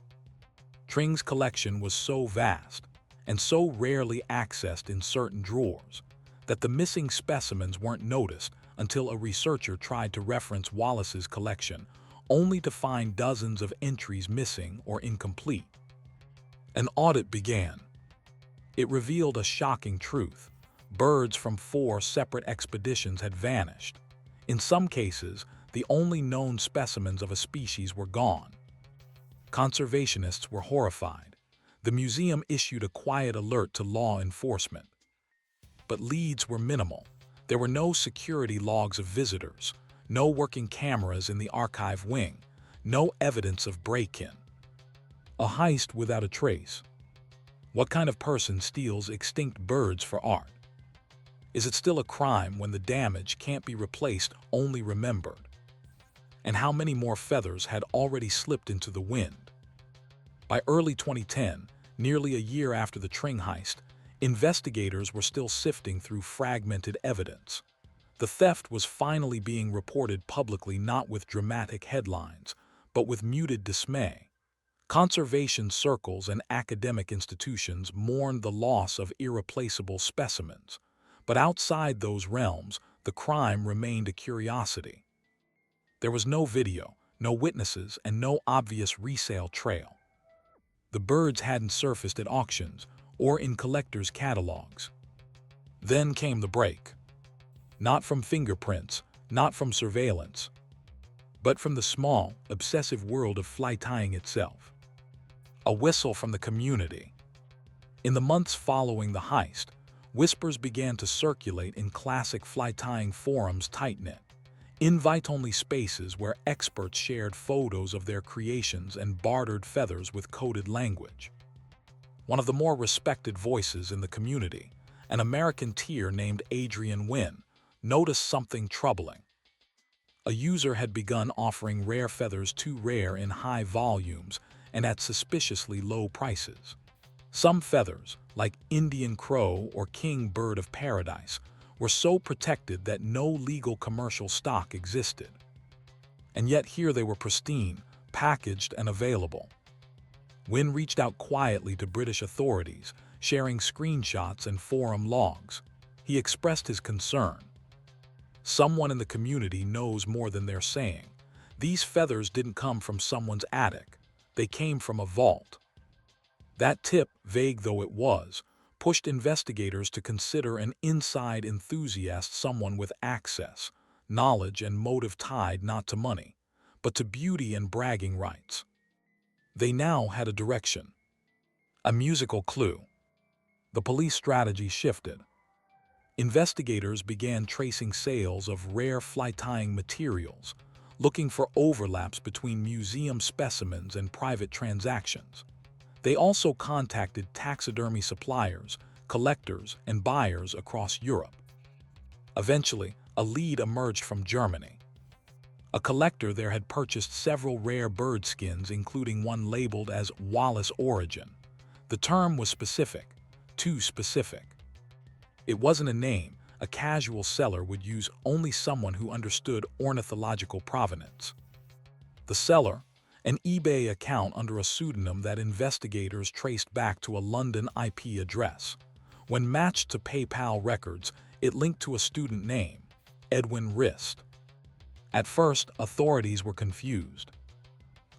Tring's collection was so vast, and so rarely accessed in certain drawers, that the missing specimens weren't noticed until a researcher tried to reference Wallace's collection, only to find dozens of entries missing or incomplete. An audit began. It revealed a shocking truth. Birds from 4 separate expeditions had vanished. In some cases, the only known specimens of a species were gone. Conservationists were horrified. The museum issued a quiet alert to law enforcement. But leads were minimal. There were no security logs of visitors, no working cameras in the archive wing, no evidence of break-in. A heist without a trace. What kind of person steals extinct birds for art? Is it still a crime when the damage can't be replaced, only remembered? And how many more feathers had already slipped into the wind? By early 2010, nearly a year after the Tring heist, investigators were still sifting through fragmented evidence. The theft was finally being reported publicly, not with dramatic headlines, but with muted dismay. Conservation circles and academic institutions mourned the loss of irreplaceable specimens, but outside those realms, the crime remained a curiosity. There was no video, no witnesses, and no obvious resale trail. The birds hadn't surfaced at auctions or in collectors' catalogs. Then came the break. Not from fingerprints, not from surveillance, but from the small, obsessive world of fly tying itself. A whistle from the community. In the months following the heist, whispers began to circulate in classic fly tying forums, tight-knit, invite-only spaces where experts shared photos of their creations and bartered feathers with coded language. One of the more respected voices in the community, an American tier named Adrian Wynn, noticed something troubling. A user had begun offering rare feathers too rare in high volumes and at suspiciously low prices. Some feathers, like Indian crow or king bird of paradise, were so protected that no legal commercial stock existed. And yet here they were, pristine, packaged, and available. Wynn reached out quietly to British authorities, sharing screenshots and forum logs. He expressed his concern. Someone in the community knows more than they're saying. These feathers didn't come from someone's attic. They came from a vault. That tip, vague though it was, pushed investigators to consider an inside enthusiast, someone with access, knowledge, and motive tied not to money, but to beauty and bragging rights. They now had a direction, a musical clue. The police strategy shifted. Investigators began tracing sales of rare fly tying materials, looking for overlaps between museum specimens and private transactions. They also contacted taxidermy suppliers, collectors, and buyers across Europe. Eventually, a lead emerged from Germany. A collector there had purchased several rare bird skins, including one labeled as Wallace Origin. The term was specific, too specific. It wasn't a name a casual seller would use, only someone who understood ornithological provenance. The seller, an eBay account under a pseudonym that investigators traced back to a London IP address. When matched to PayPal records, it linked to a student name, Edwin Rist. At first, authorities were confused.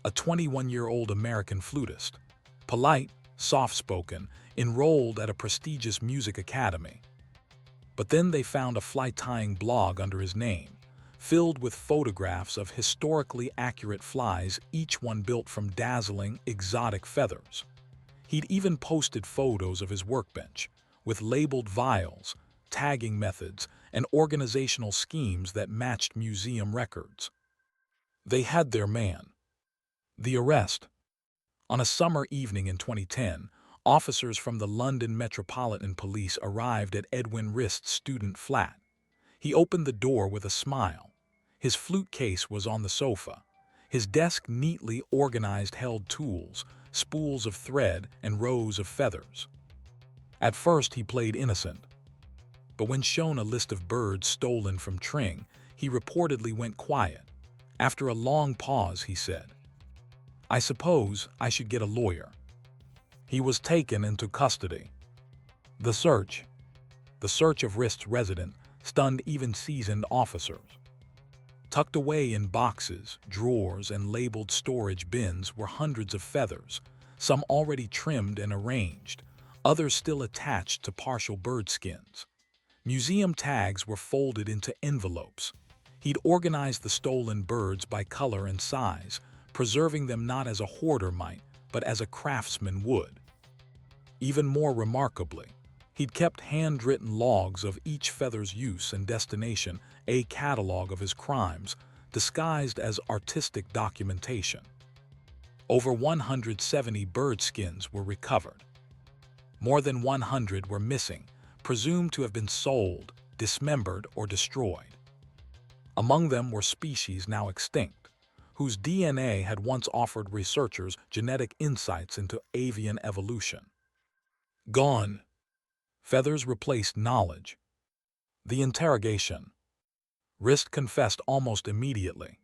A 21-year-old American flutist, polite, soft-spoken, enrolled at a prestigious music academy. But then they found a fly-tying blog under his name, filled with photographs of historically accurate flies, each one built from dazzling, exotic feathers. He'd even posted photos of his workbench, with labeled vials, tagging methods, and organizational schemes that matched museum records. They had their man. The arrest. On a summer evening in 2010, officers from the London Metropolitan Police arrived at Edwin Rist's student flat. He opened the door with a smile. His flute case was on the sofa. His desk neatly organized held tools, spools of thread, and rows of feathers. At first, he played innocent. But when shown a list of birds stolen from Tring, he reportedly went quiet. After a long pause, he said, "I suppose I should get a lawyer." He was taken into custody. The search of Rist's residence stunned even seasoned officers. Tucked away in boxes, drawers, and labeled storage bins were hundreds of feathers, some already trimmed and arranged, others still attached to partial bird skins. Museum tags were folded into envelopes. He'd organized the stolen birds by color and size, preserving them not as a hoarder might, but as a craftsman would. Even more remarkably, he'd kept handwritten logs of each feather's use and destination, a catalog of his crimes, disguised as artistic documentation. Over 170 bird skins were recovered. More than 100 were missing, presumed to have been sold, dismembered, or destroyed. Among them were species now extinct, whose DNA had once offered researchers genetic insights into avian evolution. Gone. Feathers replaced knowledge. The interrogation. Rist confessed almost immediately.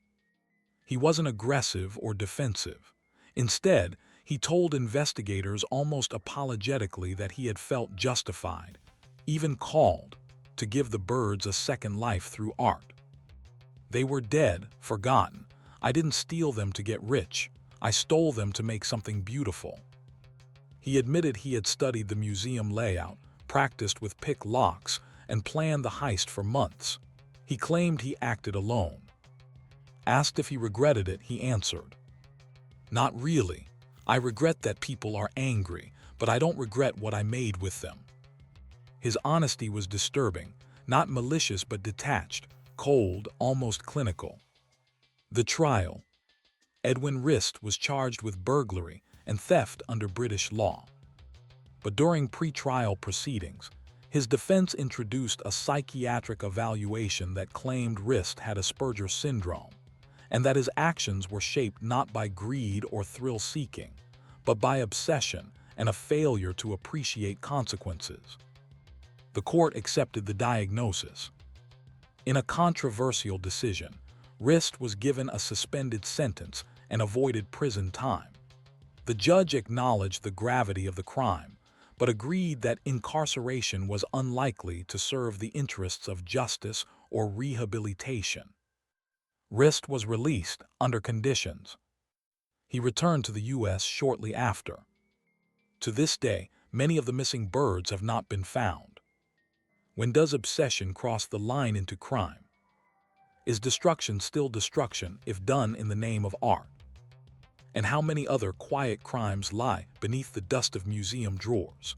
He wasn't aggressive or defensive. Instead, he told investigators almost apologetically that he had felt justified, even called, to give the birds a second life through art. "They were dead, forgotten. I didn't steal them to get rich. I stole them to make something beautiful." He admitted he had studied the museum layout, practiced with pick locks, and planned the heist for months. He claimed he acted alone. Asked if he regretted it, he answered, "Not really. I regret that people are angry, but I don't regret what I made with them." His honesty was disturbing, not malicious but detached, cold, almost clinical. The trial. Edwin Rist was charged with burglary and theft under British law. But during pre-trial proceedings, his defense introduced a psychiatric evaluation that claimed Rist had Asperger's syndrome, and that his actions were shaped not by greed or thrill-seeking, but by obsession and a failure to appreciate consequences. The court accepted the diagnosis. In a controversial decision, Rist was given a suspended sentence and avoided prison time. The judge acknowledged the gravity of the crime, but agreed that incarceration was unlikely to serve the interests of justice or rehabilitation. Rist was released under conditions. He returned to the U.S. shortly after. To this day, many of the missing birds have not been found. When does obsession cross the line into crime? Is destruction still destruction if done in the name of art? And how many other quiet crimes lie beneath the dust of museum drawers?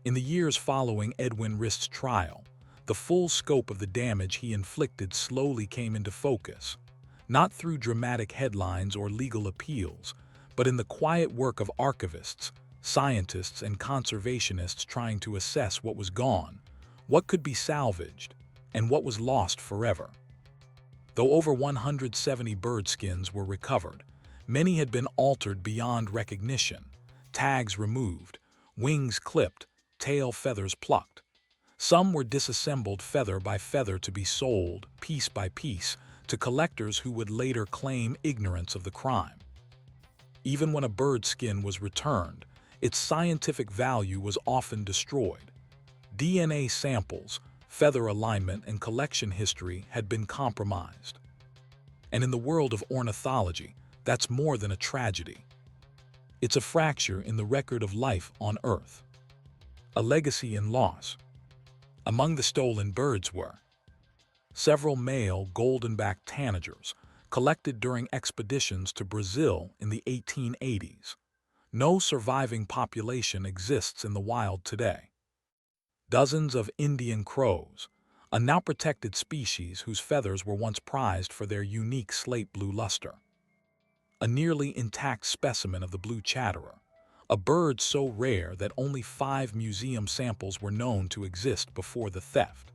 In the years following Edwin Rist's trial, the full scope of the damage he inflicted slowly came into focus, not through dramatic headlines or legal appeals, but in the quiet work of archivists, scientists, and conservationists trying to assess what was gone, what could be salvaged, and what was lost forever. Though over 170 bird skins were recovered, many had been altered beyond recognition, tags removed, wings clipped, tail feathers plucked. Some were disassembled feather by feather to be sold, piece by piece, to collectors who would later claim ignorance of the crime. Even when a bird skin was returned, its scientific value was often destroyed. DNA samples, feather alignment, and collection history had been compromised. And in the world of ornithology, that's more than a tragedy. It's a fracture in the record of life on Earth. A legacy in loss. Among the stolen birds were several male golden-backed tanagers collected during expeditions to Brazil in the 1880s. No surviving population exists in the wild today. Dozens of Indian crows, a now protected species whose feathers were once prized for their unique slate blue luster. A nearly intact specimen of the blue chatterer, a bird so rare that only 5 museum samples were known to exist before the theft.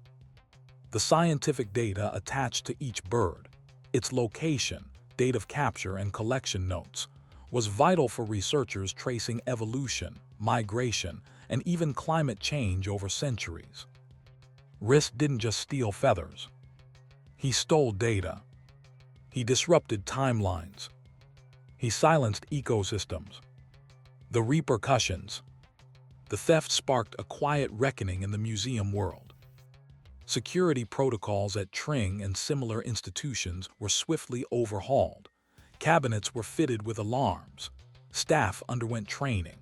The scientific data attached to each bird, its location, date of capture, and collection notes, was vital for researchers tracing evolution, migration, and even climate change over centuries. Rist didn't just steal feathers. He stole data. He disrupted timelines. He silenced ecosystems. The repercussions. The theft sparked a quiet reckoning in the museum world. Security protocols at Tring and similar institutions were swiftly overhauled. Cabinets were fitted with alarms. Staff underwent training.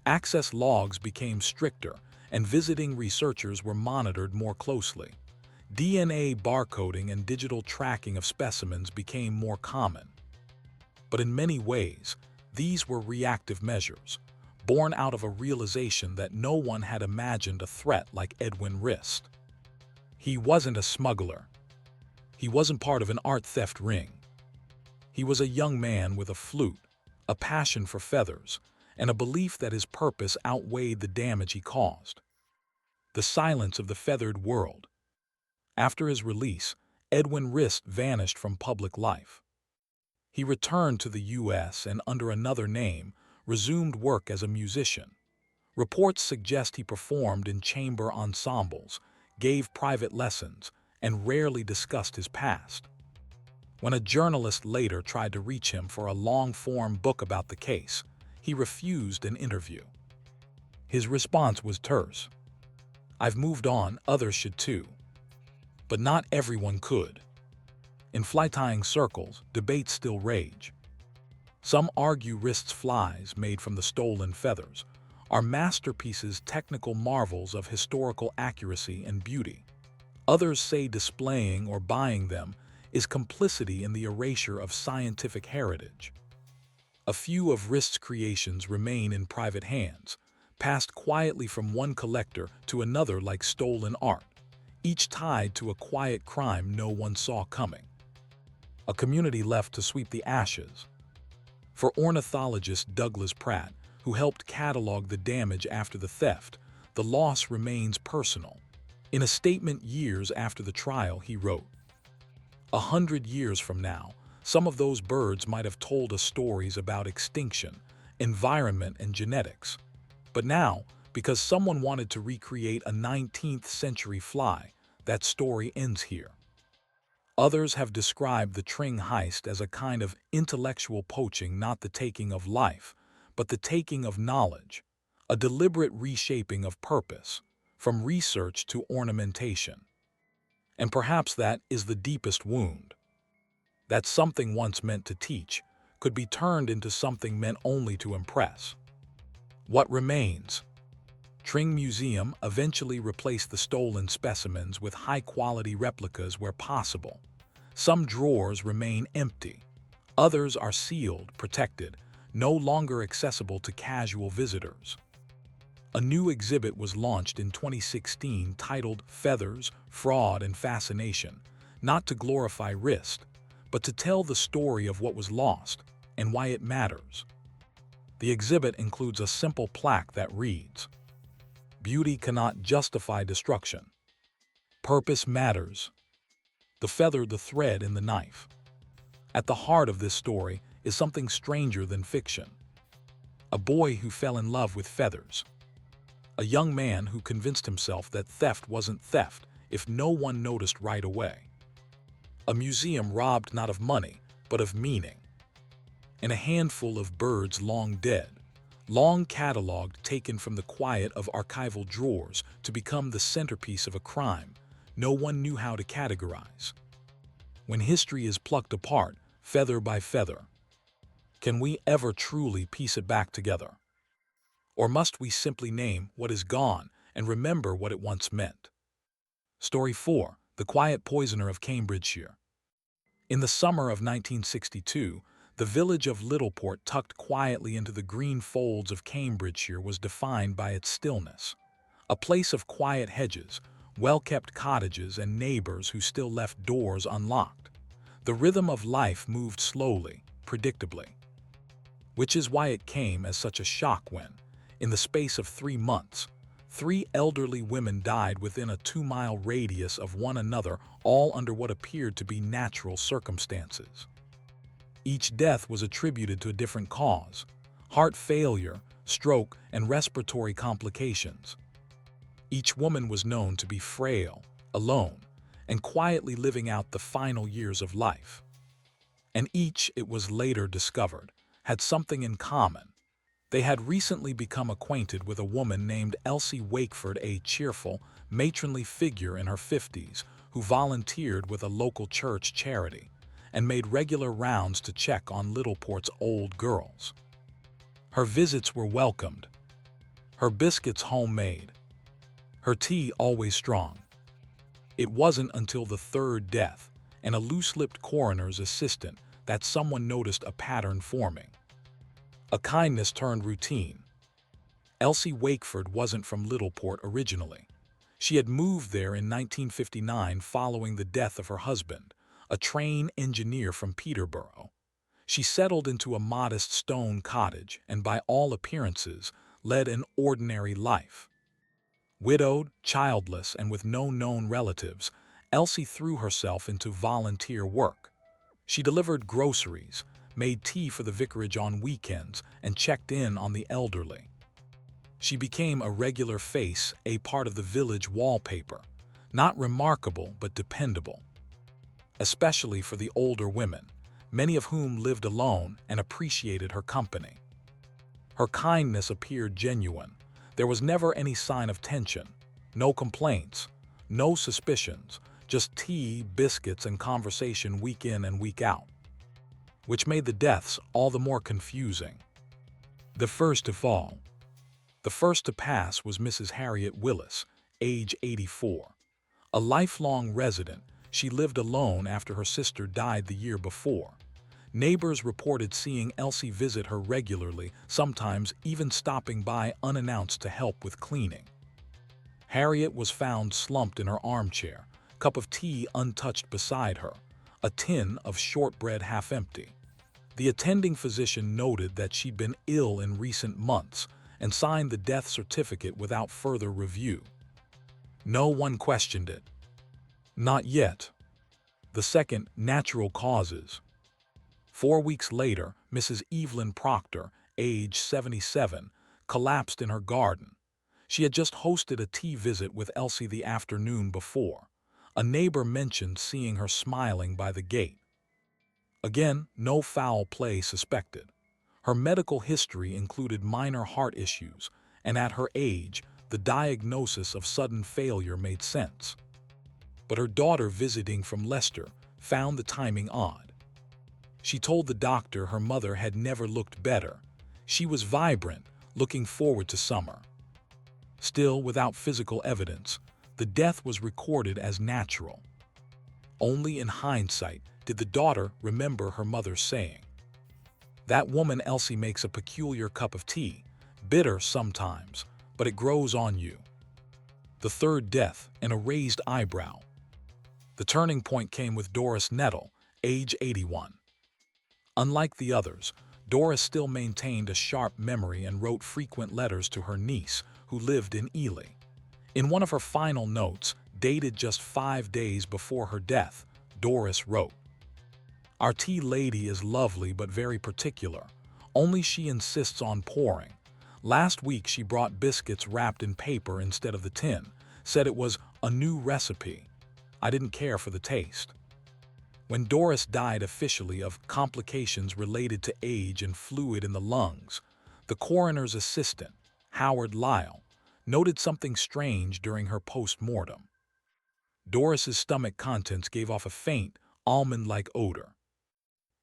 Access logs became stricter, and visiting researchers were monitored more closely. DNA barcoding and digital tracking of specimens became more common. But in many ways, these were reactive measures, born out of a realization that no one had imagined a threat like Edwin Rist. He wasn't a smuggler. He wasn't part of an art theft ring. He was a young man with a flute, a passion for feathers, and a belief that his purpose outweighed the damage he caused. The silence of the feathered world. After his release, Edwin Rist vanished from public life. He returned to the U.S. and, under another name, resumed work as a musician. Reports suggest he performed in chamber ensembles, gave private lessons, and rarely discussed his past. When a journalist later tried to reach him for a long-form book about the case, he refused an interview. His response was terse. "I've moved on, others should too." But not everyone could. In fly-tying circles, debates still rage. Some argue Rist's flies, made from the stolen feathers, are masterpieces, technical marvels of historical accuracy and beauty. Others say displaying or buying them is complicity in the erasure of scientific heritage. A few of Rist's creations remain in private hands, passed quietly from one collector to another like stolen art, each tied to a quiet crime no one saw coming. A community left to sweep the ashes. For ornithologist Douglas Pratt, who helped catalog the damage after the theft, the loss remains personal. In a statement years after the trial, he wrote, "100 years from now, some of those birds might have told us stories about extinction, environment, and genetics. But now, because someone wanted to recreate a 19th century fly, that story ends here." Others have described the Tring heist as a kind of intellectual poaching, not the taking of life, but the taking of knowledge, a deliberate reshaping of purpose, from research to ornamentation. And perhaps that is the deepest wound. That something once meant to teach could be turned into something meant only to impress. What remains? Tring Museum eventually replaced the stolen specimens with high-quality replicas where possible. Some drawers remain empty. Others are sealed, protected, no longer accessible to casual visitors. A new exhibit was launched in 2016 titled Feathers, Fraud, and Fascination, not to glorify Rist, but to tell the story of what was lost and why it matters. The exhibit includes a simple plaque that reads, "Beauty cannot justify destruction. Purpose matters." The feather, the thread, and the knife. At the heart of this story is something stranger than fiction. A boy who fell in love with feathers. A young man who convinced himself that theft wasn't theft if no one noticed right away. A museum robbed not of money, but of meaning. And a handful of birds long dead, long catalogued, taken from the quiet of archival drawers to become the centerpiece of a crime no one knew how to categorize. When history is plucked apart, feather by feather, can we ever truly piece it back together? Or must we simply name what is gone and remember what it once meant? Story 4. The Quiet Poisoner of Cambridgeshire. In the summer of 1962, the village of Littleport, tucked quietly into the green folds of Cambridgeshire, was defined by its stillness. A place of quiet hedges, well-kept cottages, and neighbors who still left doors unlocked. The rhythm of life moved slowly, predictably. Which is why it came as such a shock when, in the space of 3 months, 3 elderly women died within a 2-mile radius of one another, all under what appeared to be natural circumstances. Each death was attributed to a different cause: heart failure, stroke, and respiratory complications. Each woman was known to be frail, alone, and quietly living out the final years of life. And each, it was later discovered, had something in common. They had recently become acquainted with a woman named Elsie Wakeford, a cheerful, matronly figure in her 50s who volunteered with a local church charity and made regular rounds to check on Littleport's old girls. Her visits were welcomed, her biscuits homemade, her tea always strong. It wasn't until the 3rd death and a loose-lipped coroner's assistant that someone noticed a pattern forming. A kindness turned routine. Elsie Wakeford wasn't from Littleport originally. She had moved there in 1959 following the death of her husband, a train engineer from Peterborough. She settled into a modest stone cottage and, by all appearances, led an ordinary life. Widowed, childless, and with no known relatives, Elsie threw herself into volunteer work. She delivered groceries, made tea for the vicarage on weekends, and checked in on the elderly. She became a regular face, a part of the village wallpaper, not remarkable but dependable. Especially for the older women, many of whom lived alone and appreciated her company. Her kindness appeared genuine. There was never any sign of tension, no complaints, no suspicions, just tea, biscuits, and conversation week in and week out. Which made the deaths all the more confusing. The first to fall. The first to pass was Mrs. Harriet Willis, age 84. A lifelong resident, she lived alone after her sister died the year before. Neighbors reported seeing Elsie visit her regularly, sometimes even stopping by unannounced to help with cleaning. Harriet was found slumped in her armchair, cup of tea untouched beside her, a tin of shortbread half empty. The attending physician noted that she'd been ill in recent months and signed the death certificate without further review. No one questioned it. Not yet. The second, natural causes. 4 weeks later, Mrs. Evelyn Proctor, age 77, collapsed in her garden. She had just hosted a tea visit with Elsie the afternoon before. A neighbor mentioned seeing her smiling by the gate. Again, no foul play suspected. Her medical history included minor heart issues, and at her age, the diagnosis of sudden failure made sense. But her daughter, visiting from Leicester, found the timing odd. She told the doctor her mother had never looked better. She was vibrant, looking forward to summer. Still, without physical evidence, the death was recorded as natural. Only in hindsight did the daughter remember her mother saying, "That woman Elsie makes a peculiar cup of tea, bitter sometimes, but it grows on you." The third death, and a raised eyebrow. The turning point came with Doris Nettle, age 81. Unlike the others, Doris still maintained a sharp memory and wrote frequent letters to her niece, who lived in Ely. In one of her final notes, dated just 5 days before her death, Doris wrote. Our tea lady is lovely but very particular. Only she insists on pouring. Last week she brought biscuits wrapped in paper instead of the tin. Said it was a new recipe. I didn't care for the taste. When Doris died officially of complications related to age and fluid in the lungs, the coroner's assistant, Howard Lyle, noted something strange during her post-mortem. Doris's stomach contents gave off a faint, almond-like odor.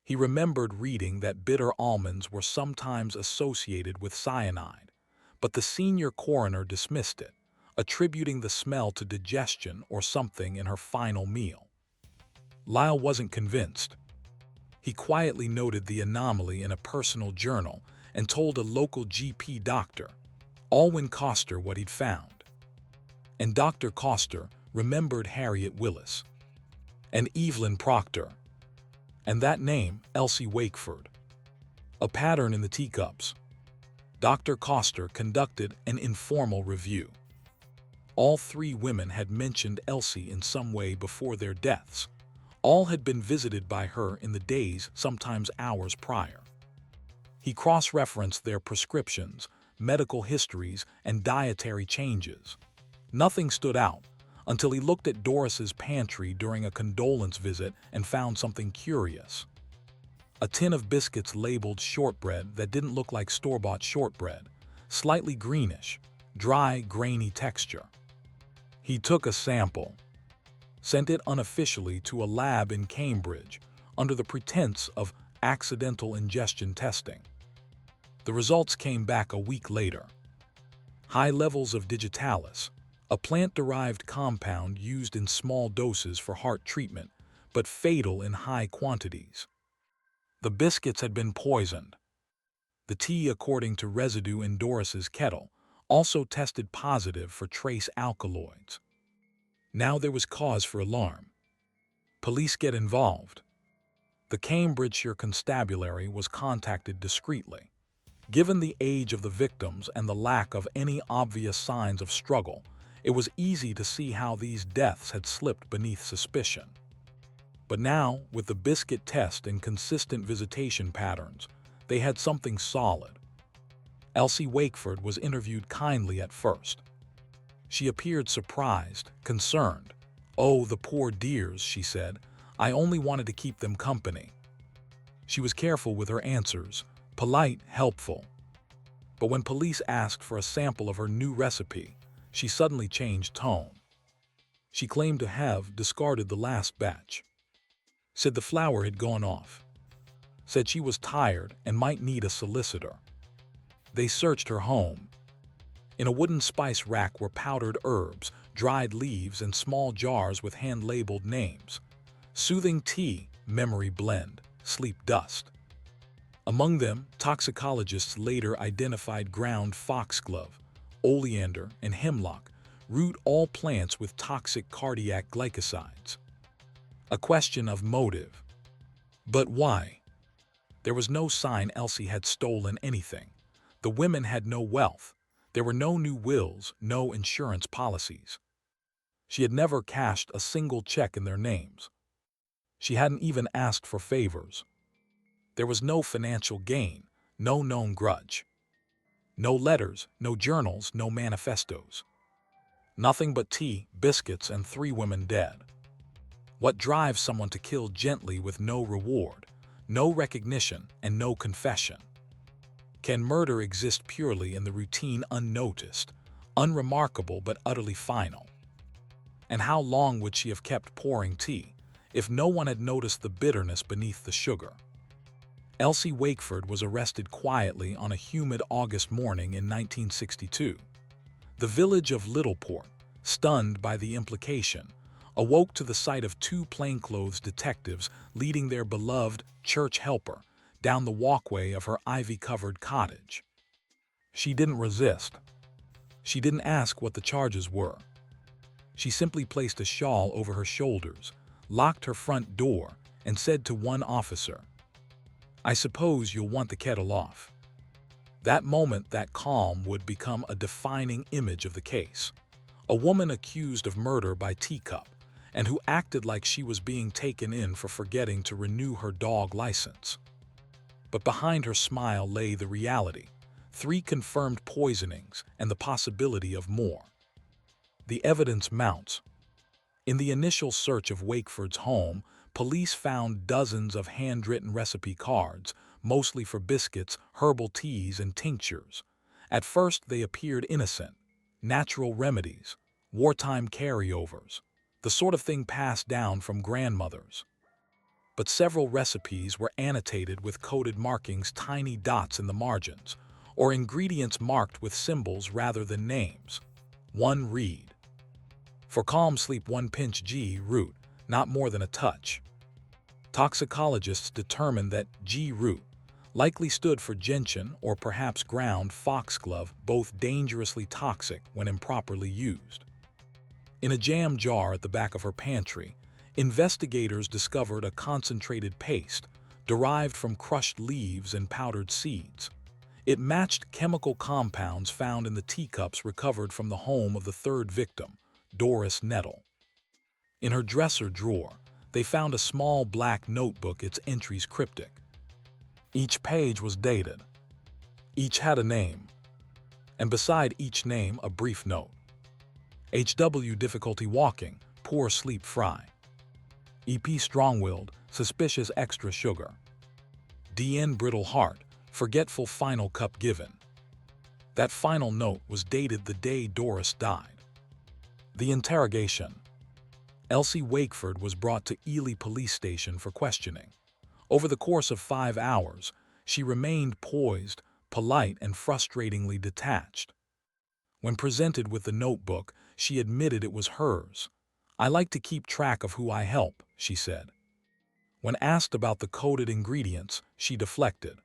He remembered reading that bitter almonds were sometimes associated with cyanide, but the senior coroner dismissed it, attributing the smell to digestion or something in her final meal. Lyle wasn't convinced. He quietly noted the anomaly in a personal journal and told a local GP doctor, Alwyn Coster, what he'd found. And Dr. Coster remembered Harriet Willis and Evelyn Proctor, and that name, Elsie Wakeford. A pattern in the teacups. Dr. Coster conducted an informal review. All three women had mentioned Elsie in some way before their deaths. All had been visited by her in the days, sometimes hours prior. He cross-referenced their prescriptions, medical histories, and dietary changes. Nothing stood out until he looked at Doris's pantry during a condolence visit and found something curious. A tin of biscuits labeled shortbread that didn't look like store-bought shortbread, slightly greenish, dry, grainy texture. He took a sample, sent it unofficially to a lab in Cambridge under the pretense of accidental ingestion testing. The results came back a week later. High levels of digitalis, a plant-derived compound used in small doses for heart treatment, but fatal in high quantities. The biscuits had been poisoned. The tea, according to residue in Doris's kettle, also tested positive for trace alkaloids. Now there was cause for alarm. Police get involved. The Cambridgeshire Constabulary was contacted discreetly. Given the age of the victims and the lack of any obvious signs of struggle, it was easy to see how these deaths had slipped beneath suspicion. But now, with the biscuit test and consistent visitation patterns, they had something solid. Elsie Wakeford was interviewed kindly at first. She appeared surprised, concerned. "Oh, the poor dears," she said. "I only wanted to keep them company." She was careful with her answers, polite, helpful. But when police asked for a sample of her new recipe, she suddenly changed tone. She claimed to have discarded the last batch. Said the flour had gone off. Said she was tired and might need a solicitor. They searched her home. In a wooden spice rack were powdered herbs, dried leaves, and small jars with hand-labeled names. Soothing tea, memory blend, sleep dust. Among them, toxicologists later identified ground foxglove, oleander, and hemlock, root, all plants with toxic cardiac glycosides. A question of motive. But why? There was no sign Elsie had stolen anything. The women had no wealth. There were no new wills, no insurance policies. She had never cashed a single check in their names. She hadn't even asked for favors. There was no financial gain, no known grudge. No letters, no journals, no manifestos. Nothing but tea, biscuits, and 3 women dead. What drives someone to kill gently with no reward, no recognition, and no confession? Can murder exist purely in the routine, unnoticed, unremarkable but utterly final? And how long would she have kept pouring tea if no one had noticed the bitterness beneath the sugar? Elsie Wakeford was arrested quietly on a humid August morning in 1962. The village of Littleport, stunned by the implication, awoke to the sight of 2 plainclothes detectives leading their beloved church helper down the walkway of her ivy-covered cottage. She didn't resist. She didn't ask what the charges were. She simply placed a shawl over her shoulders, locked her front door, and said to one officer, "I suppose you'll want the kettle off." That moment, that calm, would become a defining image of the case. A woman accused of murder by teacup, and who acted like she was being taken in for forgetting to renew her dog license. But behind her smile lay the reality: 3 confirmed poisonings and the possibility of more. The evidence mounts. In the initial search of Wakeford's home, police found dozens of handwritten recipe cards, mostly for biscuits, herbal teas, and tinctures. At first, they appeared innocent: natural remedies, wartime carryovers, the sort of thing passed down from grandmothers. But several recipes were annotated with coded markings, tiny dots in the margins, or ingredients marked with symbols rather than names. One read: "For calm sleep, 1 pinch G root, not more than a touch." Toxicologists determined that G root likely stood for gentian or perhaps ground foxglove, both dangerously toxic when improperly used. In a jam jar at the back of her pantry, investigators discovered a concentrated paste derived from crushed leaves and powdered seeds. It matched chemical compounds found in the teacups recovered from the home of the 3rd victim, Doris Nettle. In her dresser drawer, they found a small black notebook, its entries cryptic. Each page was dated. Each had a name, and beside each name a brief note. HW difficulty walking, poor sleep fry. EP strong-willed, suspicious extra sugar. DN brittle heart, forgetful final cup given. That final note was dated the day Doris died. The interrogation. Elsie Wakeford was brought to Ely Police Station for questioning. Over the course of 5 hours, she remained poised, polite, and frustratingly detached. When presented with the notebook, she admitted it was hers. "I like to keep track of who I help," she said. When asked about the coded ingredients, she deflected.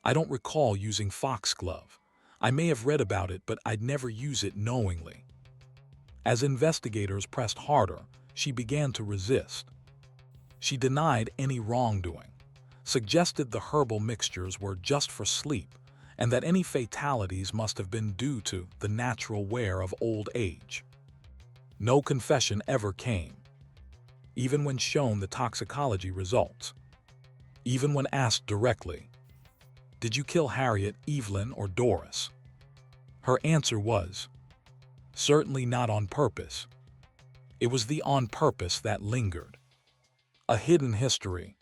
"I don't recall using foxglove. I may have read about it, but I'd never use it knowingly." As investigators pressed harder, she began to resist. She denied any wrongdoing, suggested the herbal mixtures were just for sleep, and that any fatalities must have been due to the natural wear of old age. No confession ever came, even when shown the toxicology results. Even when asked directly, "Did you kill Harriet, Evelyn, or Doris?" her answer was, "Certainly not on purpose." It was the on purpose that lingered. A hidden history.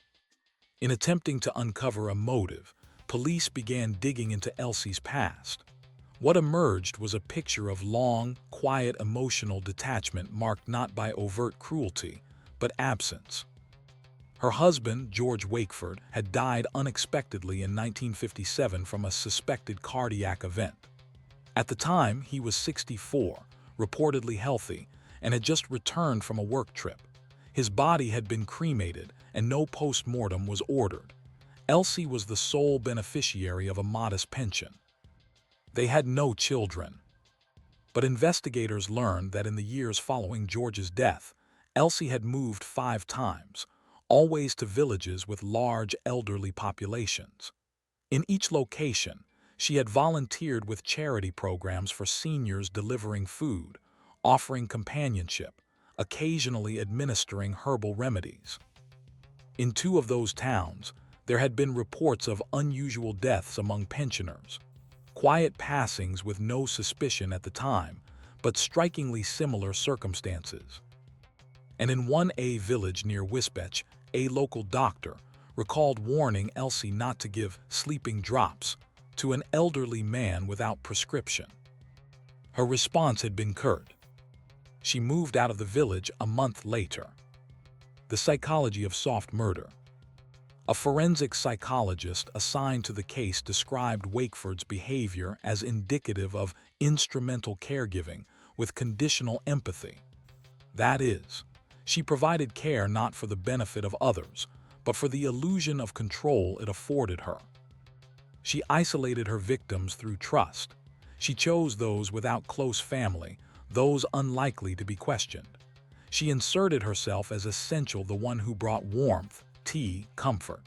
In attempting to uncover a motive, police began digging into Elsie's past. What emerged was a picture of long, quiet emotional detachment marked not by overt cruelty, but absence. Her husband, George Wakeford, had died unexpectedly in 1957 from a suspected cardiac event. At the time, he was 64, reportedly healthy, and had just returned from a work trip. His body had been cremated, and no post-mortem was ordered. Elsie was the sole beneficiary of a modest pension. They had no children. But investigators learned that in the years following George's death, Elsie had moved 5 times, always to villages with large elderly populations. In each location, she had volunteered with charity programs for seniors, delivering food, offering companionship, occasionally administering herbal remedies. In 2 of those towns, there had been reports of unusual deaths among pensioners. Quiet passings with no suspicion at the time, but strikingly similar circumstances. And in one village near Wisbech, a local doctor recalled warning Elsie not to give sleeping drops to an elderly man without prescription. Her response had been curt. She moved out of the village a month later. The psychology of soft murder. A forensic psychologist assigned to the case described Wakeford's behavior as indicative of instrumental caregiving with conditional empathy. That is, she provided care not for the benefit of others, but for the illusion of control it afforded her. She isolated her victims through trust. She chose those without close family, those unlikely to be questioned. She inserted herself as essential, the one who brought warmth, tea, comfort.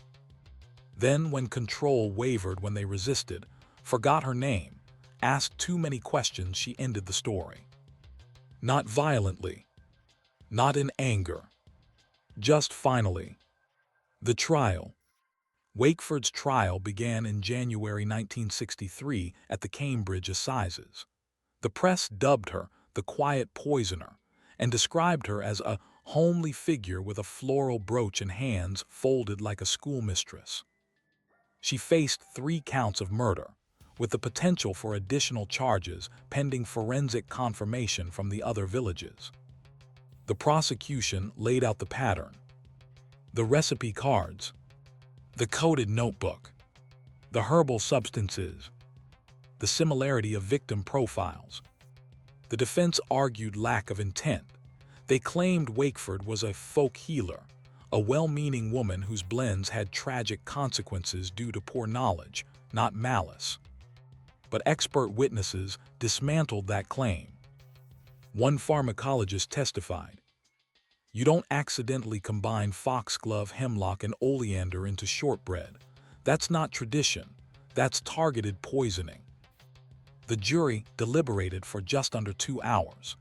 Then, when control wavered, when they resisted, forgot her name, asked too many questions, she ended the story. Not violently, not in anger, just finally. The trial. Wakeford's trial began in January 1963 at the Cambridge Assizes. The press dubbed her the Quiet Poisoner and described her as a homely figure with a floral brooch and hands folded like a schoolmistress. She faced 3 counts of murder, with the potential for additional charges pending forensic confirmation from the other villages. The prosecution laid out the pattern: the recipe cards, the coded notebook, the herbal substances, the similarity of victim profiles. The defense argued lack of intent. They claimed Wakeford was a folk healer, a well-meaning woman whose blends had tragic consequences due to poor knowledge, not malice. But expert witnesses dismantled that claim. One pharmacologist testified, "You don't accidentally combine foxglove, hemlock, and oleander into shortbread. That's not tradition. That's targeted poisoning." The jury deliberated for just under 2 hours.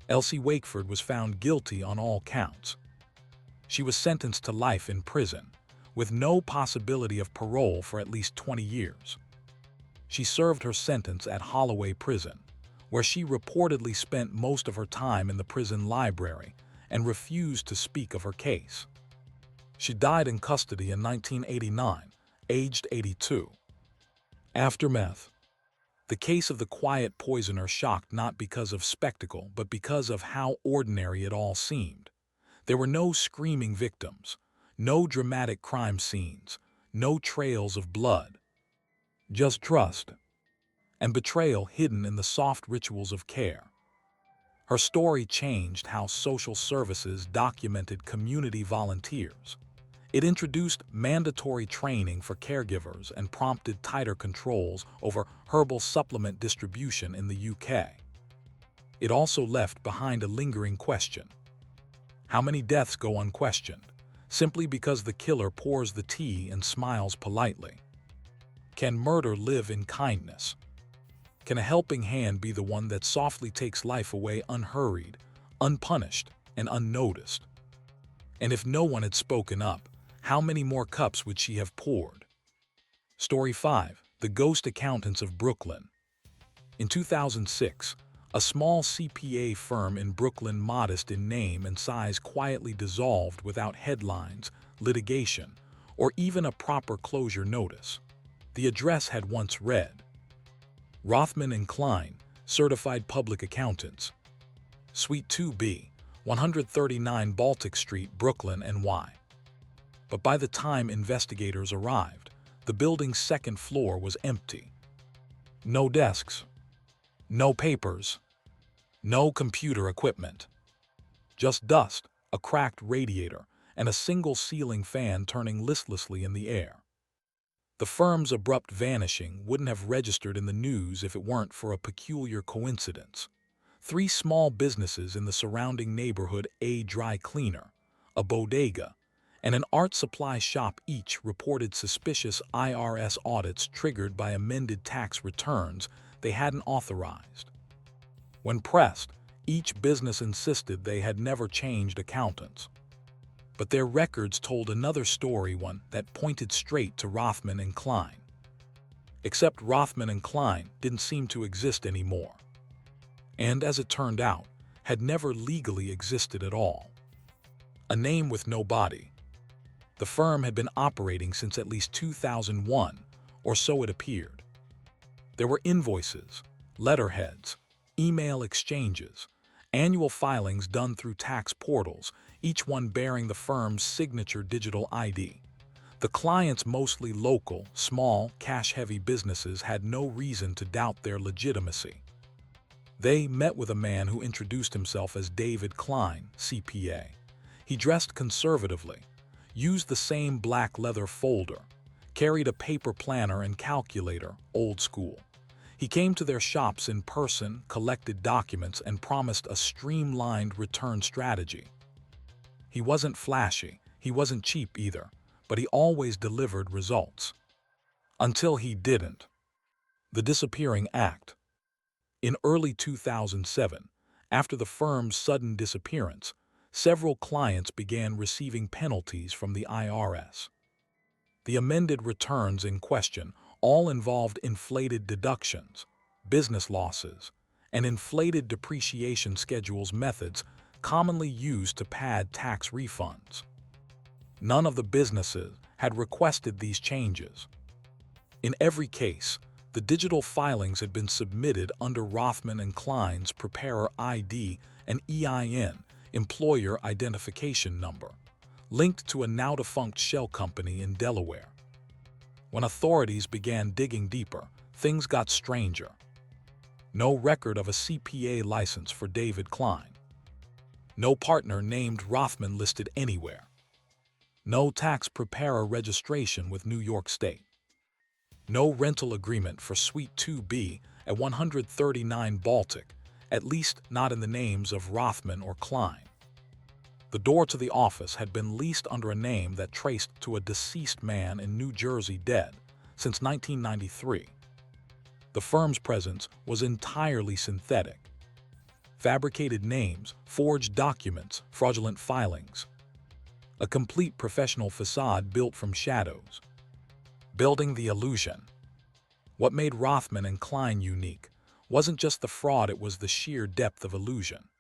Elsie Wakeford was found guilty on all counts. She was sentenced to life in prison, with no possibility of parole for at least 20 years. She served her sentence at Holloway Prison, where she reportedly spent most of her time in the prison library and refused to speak of her case. She died in custody in 1989, aged 82. Aftermath. The case of the Quiet Poisoner shocked not because of spectacle, but because of how ordinary it all seemed. There were no screaming victims, no dramatic crime scenes, no trails of blood. Just trust and betrayal hidden in the soft rituals of care. Her story changed how social services documented community volunteers. It introduced mandatory training for caregivers and prompted tighter controls over herbal supplement distribution in the UK. It also left behind a lingering question. How many deaths go unquestioned, simply because the killer pours the tea and smiles politely? Can murder live in kindness? Can a helping hand be the one that softly takes life away unhurried, unpunished, and unnoticed? And if no one had spoken up, how many more cups would she have poured? Story 5. The Ghost Accountants of Brooklyn. In 2006, a small CPA firm in Brooklyn, modest in name and size, quietly dissolved without headlines, litigation, or even a proper closure notice. The address had once read, Rothman and Klein, Certified Public Accountants, Suite 2B, 139 Baltic Street, Brooklyn, NY. But by the time investigators arrived, the building's second floor was empty. No desks, no papers, no computer equipment. Just dust, a cracked radiator, and a single ceiling fan turning listlessly in the air. The firm's abrupt vanishing wouldn't have registered in the news if it weren't for a peculiar coincidence. 3 small businesses in the surrounding neighborhood, a dry cleaner, a bodega, and an art supply shop, each reported suspicious IRS audits triggered by amended tax returns they hadn't authorized. When pressed, each business insisted they had never changed accountants. But their records told another story, one that pointed straight to Rothman and Klein. Except Rothman and Klein didn't seem to exist anymore. And as it turned out, had never legally existed at all. A name with no body. The firm had been operating since at least 2001, or so it appeared. There were invoices, letterheads, email exchanges, annual filings done through tax portals, each one bearing the firm's signature digital ID. The clients, mostly local, small, cash-heavy businesses, had no reason to doubt their legitimacy. They met with a man who introduced himself as David Klein, CPA. He dressed conservatively, used the same black leather folder, carried a paper planner and calculator, old school. He came to their shops in person, collected documents, and promised a streamlined return strategy. He wasn't flashy, he wasn't cheap either, but he always delivered results. Until he didn't. The disappearing act. In early 2007, After the firm's sudden disappearance, several clients began receiving penalties from the IRS. The amended returns in question all involved inflated deductions, business losses, and inflated depreciation schedules, methods commonly used to pad tax refunds. None of the businesses had requested these changes. In every case, the digital filings had been submitted under Rothman and Klein's Preparer ID and EIN, Employer Identification Number, linked to a now-defunct shell company in Delaware. When authorities began digging deeper, things got stranger. No record of a CPA license for David Klein. No partner named Rothman listed anywhere. No tax preparer registration with New York State. No rental agreement for Suite 2B at 139 Baltic, at least not in the names of Rothman or Klein. The door to the office had been leased under a name that traced to a deceased man in New Jersey, dead since 1993. The firm's presence was entirely synthetic. Fabricated names, forged documents, fraudulent filings. A complete professional facade built from shadows. Building the illusion. What made Rothman and Klein unique wasn't just the fraud, it was the sheer depth of illusion.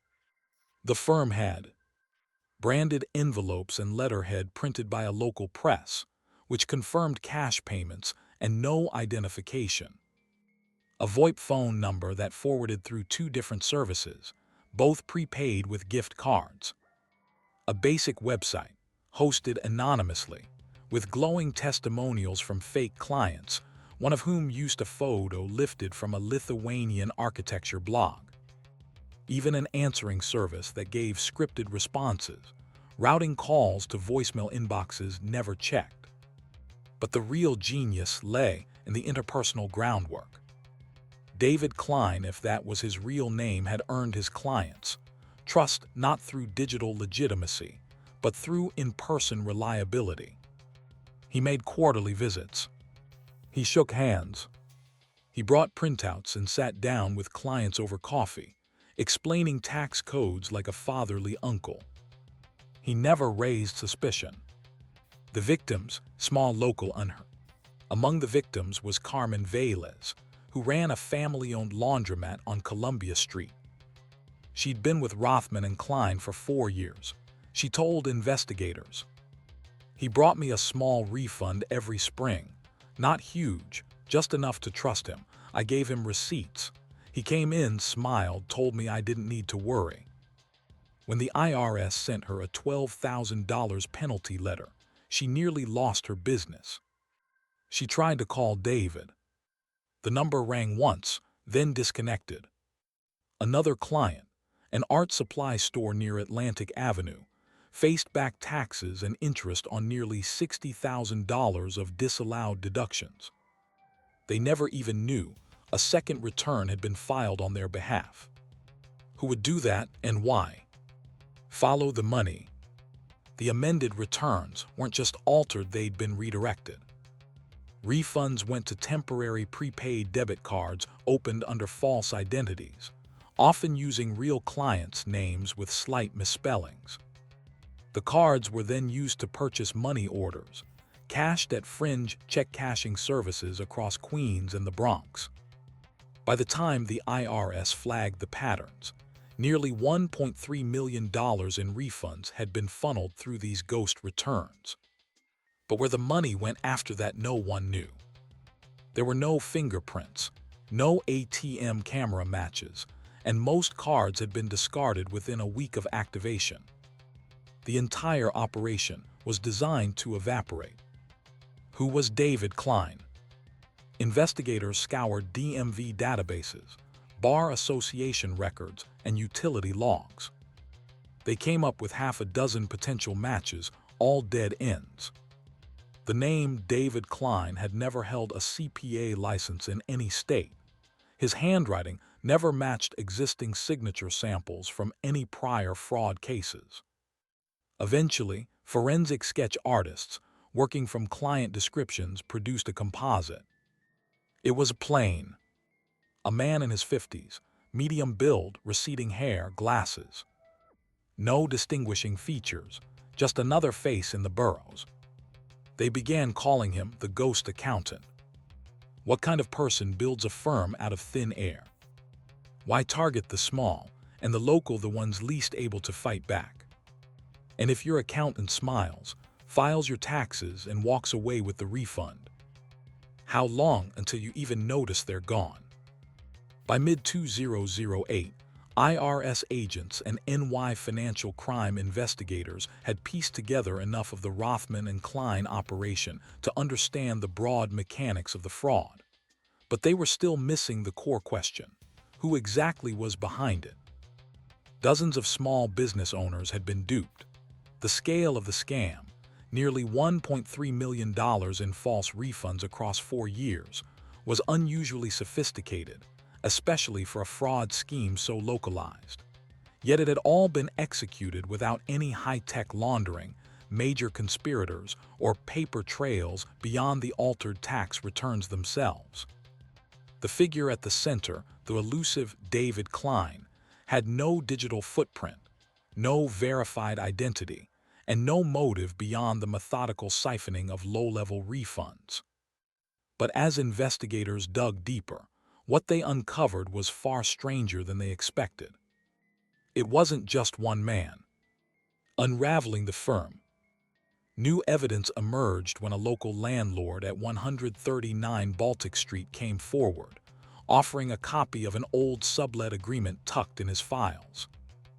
The firm had branded envelopes and letterhead printed by a local press, which confirmed cash payments and no identification. A VoIP phone number that forwarded through 2 different services, both prepaid with gift cards. A basic website, hosted anonymously, with glowing testimonials from fake clients, one of whom used a photo lifted from a Lithuanian architecture blog. Even an answering service that gave scripted responses, routing calls to voicemail inboxes never checked. But the real genius lay in the interpersonal groundwork. David Klein, if that was his real name, had earned his clients' trust not through digital legitimacy, but through in-person reliability. He made quarterly visits. He shook hands. He brought printouts and sat down with clients over coffee, explaining tax codes like a fatherly uncle. He never raised suspicion. The victims, small local unhurt. Among the victims was Carmen Velez, who ran a family-owned laundromat on Columbia Street. She'd been with Rothman and Klein for 4 years. She told investigators, "He brought me a small refund every spring. Not huge, just enough to trust him. I gave him receipts. He came in, smiled, told me I didn't need to worry." When the IRS sent her a $12,000 penalty letter, she nearly lost her business. She tried to call David. The number rang once, then disconnected. Another client, an art supply store near Atlantic Avenue, faced back taxes and interest on nearly $60,000 of disallowed deductions. They never even knew a second return had been filed on their behalf. Who would do that and why? Follow the money. The amended returns weren't just altered, they'd been redirected. Refunds went to temporary prepaid debit cards opened under false identities, often using real clients' names with slight misspellings. The cards were then used to purchase money orders, cashed at fringe check-cashing services across Queens and the Bronx. By the time the IRS flagged the patterns, nearly $1.3 million in refunds had been funneled through these ghost returns. But where the money went after that, no one knew. There were no fingerprints, no ATM camera matches, and most cards had been discarded within a week of activation. The entire operation was designed to evaporate. Who was David Klein? Investigators scoured DMV databases, bar association records, and utility logs. They came up with half a dozen potential matches, all dead ends. The name David Klein had never held a CPA license in any state. His handwriting never matched existing signature samples from any prior fraud cases. Eventually, forensic sketch artists, working from client descriptions, produced a composite. It was plain. A man in his 50s, Medium build, receding hair, glasses. No distinguishing features, just another face in the burrows. They began calling him the ghost accountant. What kind of person builds a firm out of thin air? Why target the small, and the local the ones least able to fight back? And if your accountant smiles, files your taxes, and walks away with the refund, how long until you even notice they're gone? By mid-2008, IRS agents and NY financial crime investigators had pieced together enough of the Rothman and Klein operation to understand the broad mechanics of the fraud. But they were still missing the core question: who exactly was behind it? Dozens of small business owners had been duped. The scale of the scam, nearly $1.3 million in false refunds across 4 years, was unusually sophisticated, especially for a fraud scheme so localized. Yet it had all been executed without any high-tech laundering, major conspirators, or paper trails beyond the altered tax returns themselves. The figure at the center, the elusive David Klein, had no digital footprint, no verified identity, and no motive beyond the methodical siphoning of low-level refunds. But as investigators dug deeper, what they uncovered was far stranger than they expected. It wasn't just one man. Unraveling the firm, new evidence emerged when a local landlord at 139 Baltic Street came forward, offering a copy of an old sublet agreement tucked in his files.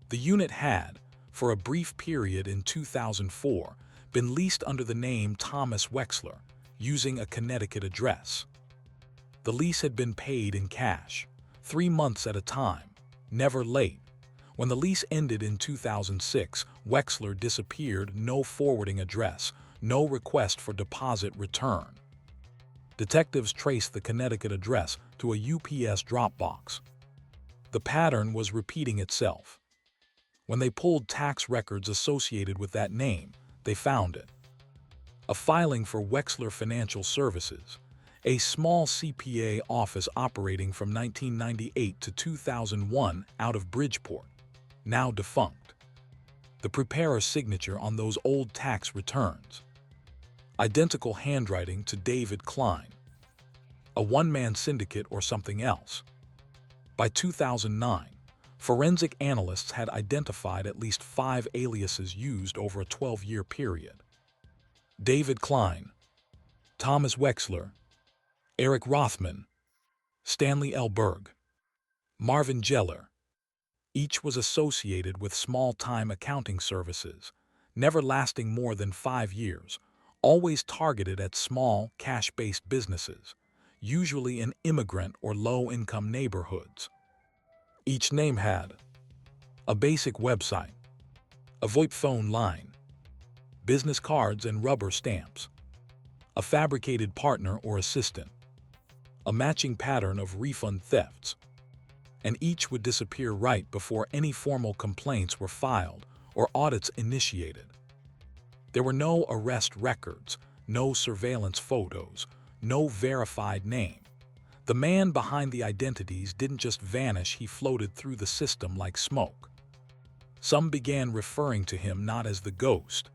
The unit had, for a brief period in 2004, been leased under the name Thomas Wexler, using a Connecticut address. The lease had been paid in cash, 3 months at a time, never late. When the lease ended in 2006, Wexler disappeared, no forwarding address, no request for deposit return. Detectives traced the Connecticut address to a UPS drop box. The pattern was repeating itself. When they pulled tax records associated with that name, they found it. A filing for Wexler Financial Services, a small CPA office operating from 1998 to 2001 out of Bridgeport, now defunct. The preparer's signature on those old tax returns. Identical handwriting to David Klein. A one-man syndicate or something else. By 2009, forensic analysts had identified at least 5 aliases used over a 12-year period. David Klein, Thomas Wexler, Eric Rothman, Stanley L. Berg, Marvin Geller. Each was associated with small-time accounting services, never lasting more than 5 years, always targeted at small, cash-based businesses, usually in immigrant or low-income neighborhoods. Each name had a basic website, a VoIP phone line, business cards and rubber stamps, a fabricated partner or assistant, a matching pattern of refund thefts, and each would disappear right before any formal complaints were filed or audits initiated. There were no arrest records, no surveillance photos, no verified name. The man behind the identities didn't just vanish, he floated through the system like smoke. Some began referring to him not as the ghost,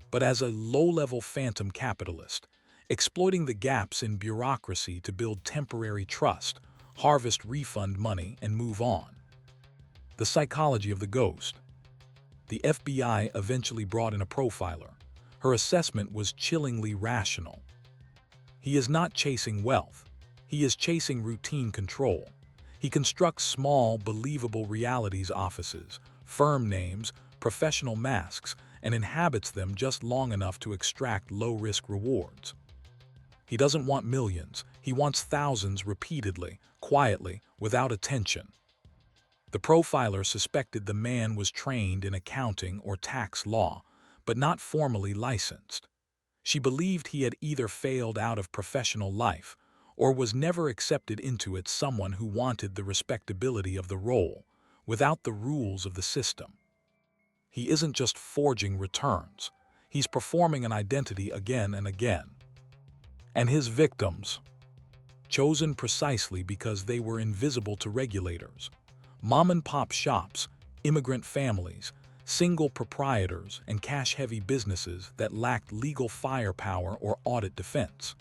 but as a low-level phantom capitalist, exploiting the gaps in bureaucracy to build temporary trust, harvest refund money, and move on. The psychology of the ghost. The FBI eventually brought in a profiler. Her assessment was chillingly rational. He is not chasing wealth. He is chasing routine control. He constructs small, believable realities offices, firm names, professional masks, and inhabits them just long enough to extract low-risk rewards. He doesn't want millions, he wants thousands repeatedly, quietly, without attention. The profiler suspected the man was trained in accounting or tax law, but not formally licensed. She believed he had either failed out of professional life or was never accepted into it, someone who wanted the respectability of the role, without the rules of the system. He isn't just forging returns, he's performing an identity again and again. And his victims, chosen precisely because they were invisible to regulators, Mom-and-pop shops, immigrant families, single proprietors, and cash-heavy businesses that lacked legal firepower or audit defense.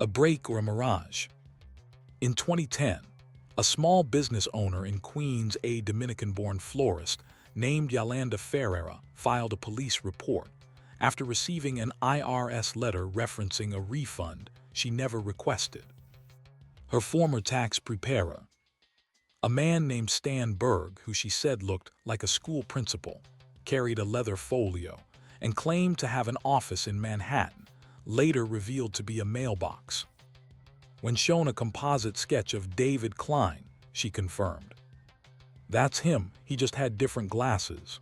A break or a mirage? In 2010, a small business owner in Queens, a Dominican-born florist named Yolanda Ferreira filed a police report after receiving an IRS letter referencing a refund she never requested. Her former tax preparer, a man named Stan Berg, who she said looked like a school principal, carried a leather folio and claimed to have an office in Manhattan, later revealed to be a mailbox. When shown a composite sketch of David Klein, she confirmed, "That's him, he just had different glasses."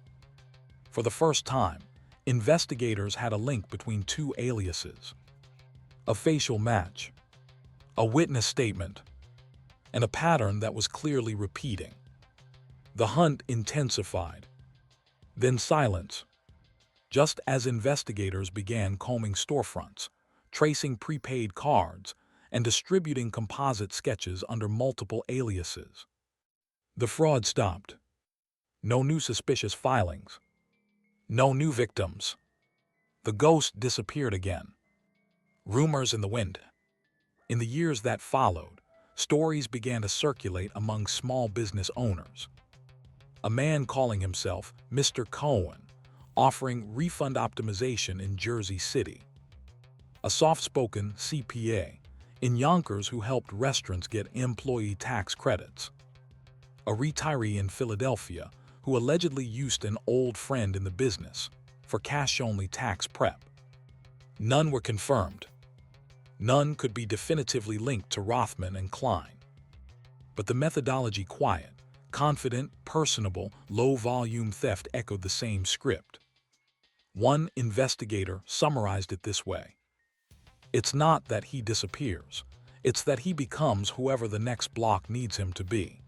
For the first time, investigators had a link between two aliases. A facial match, a witness statement, and a pattern that was clearly repeating. The hunt intensified. Then silence, just as investigators began combing storefronts, tracing prepaid cards, and distributing composite sketches under multiple aliases. The fraud stopped. No new suspicious filings. No new victims. The ghost disappeared again. Rumors in the wind. In the years that followed, stories began to circulate among small business owners. A man calling himself Mr. Cohen, offering refund optimization in Jersey City. A soft-spoken CPA in Yonkers who helped restaurants get employee tax credits. A retiree in Philadelphia who allegedly used an old friend in the business for cash-only tax prep. None were confirmed. None could be definitively linked to Rothman and Klein. But the methodology, quiet, confident, personable, low-volume theft, echoed the same script. One investigator summarized it this way: "It's not that he disappears, it's that he becomes whoever the next block needs him to be."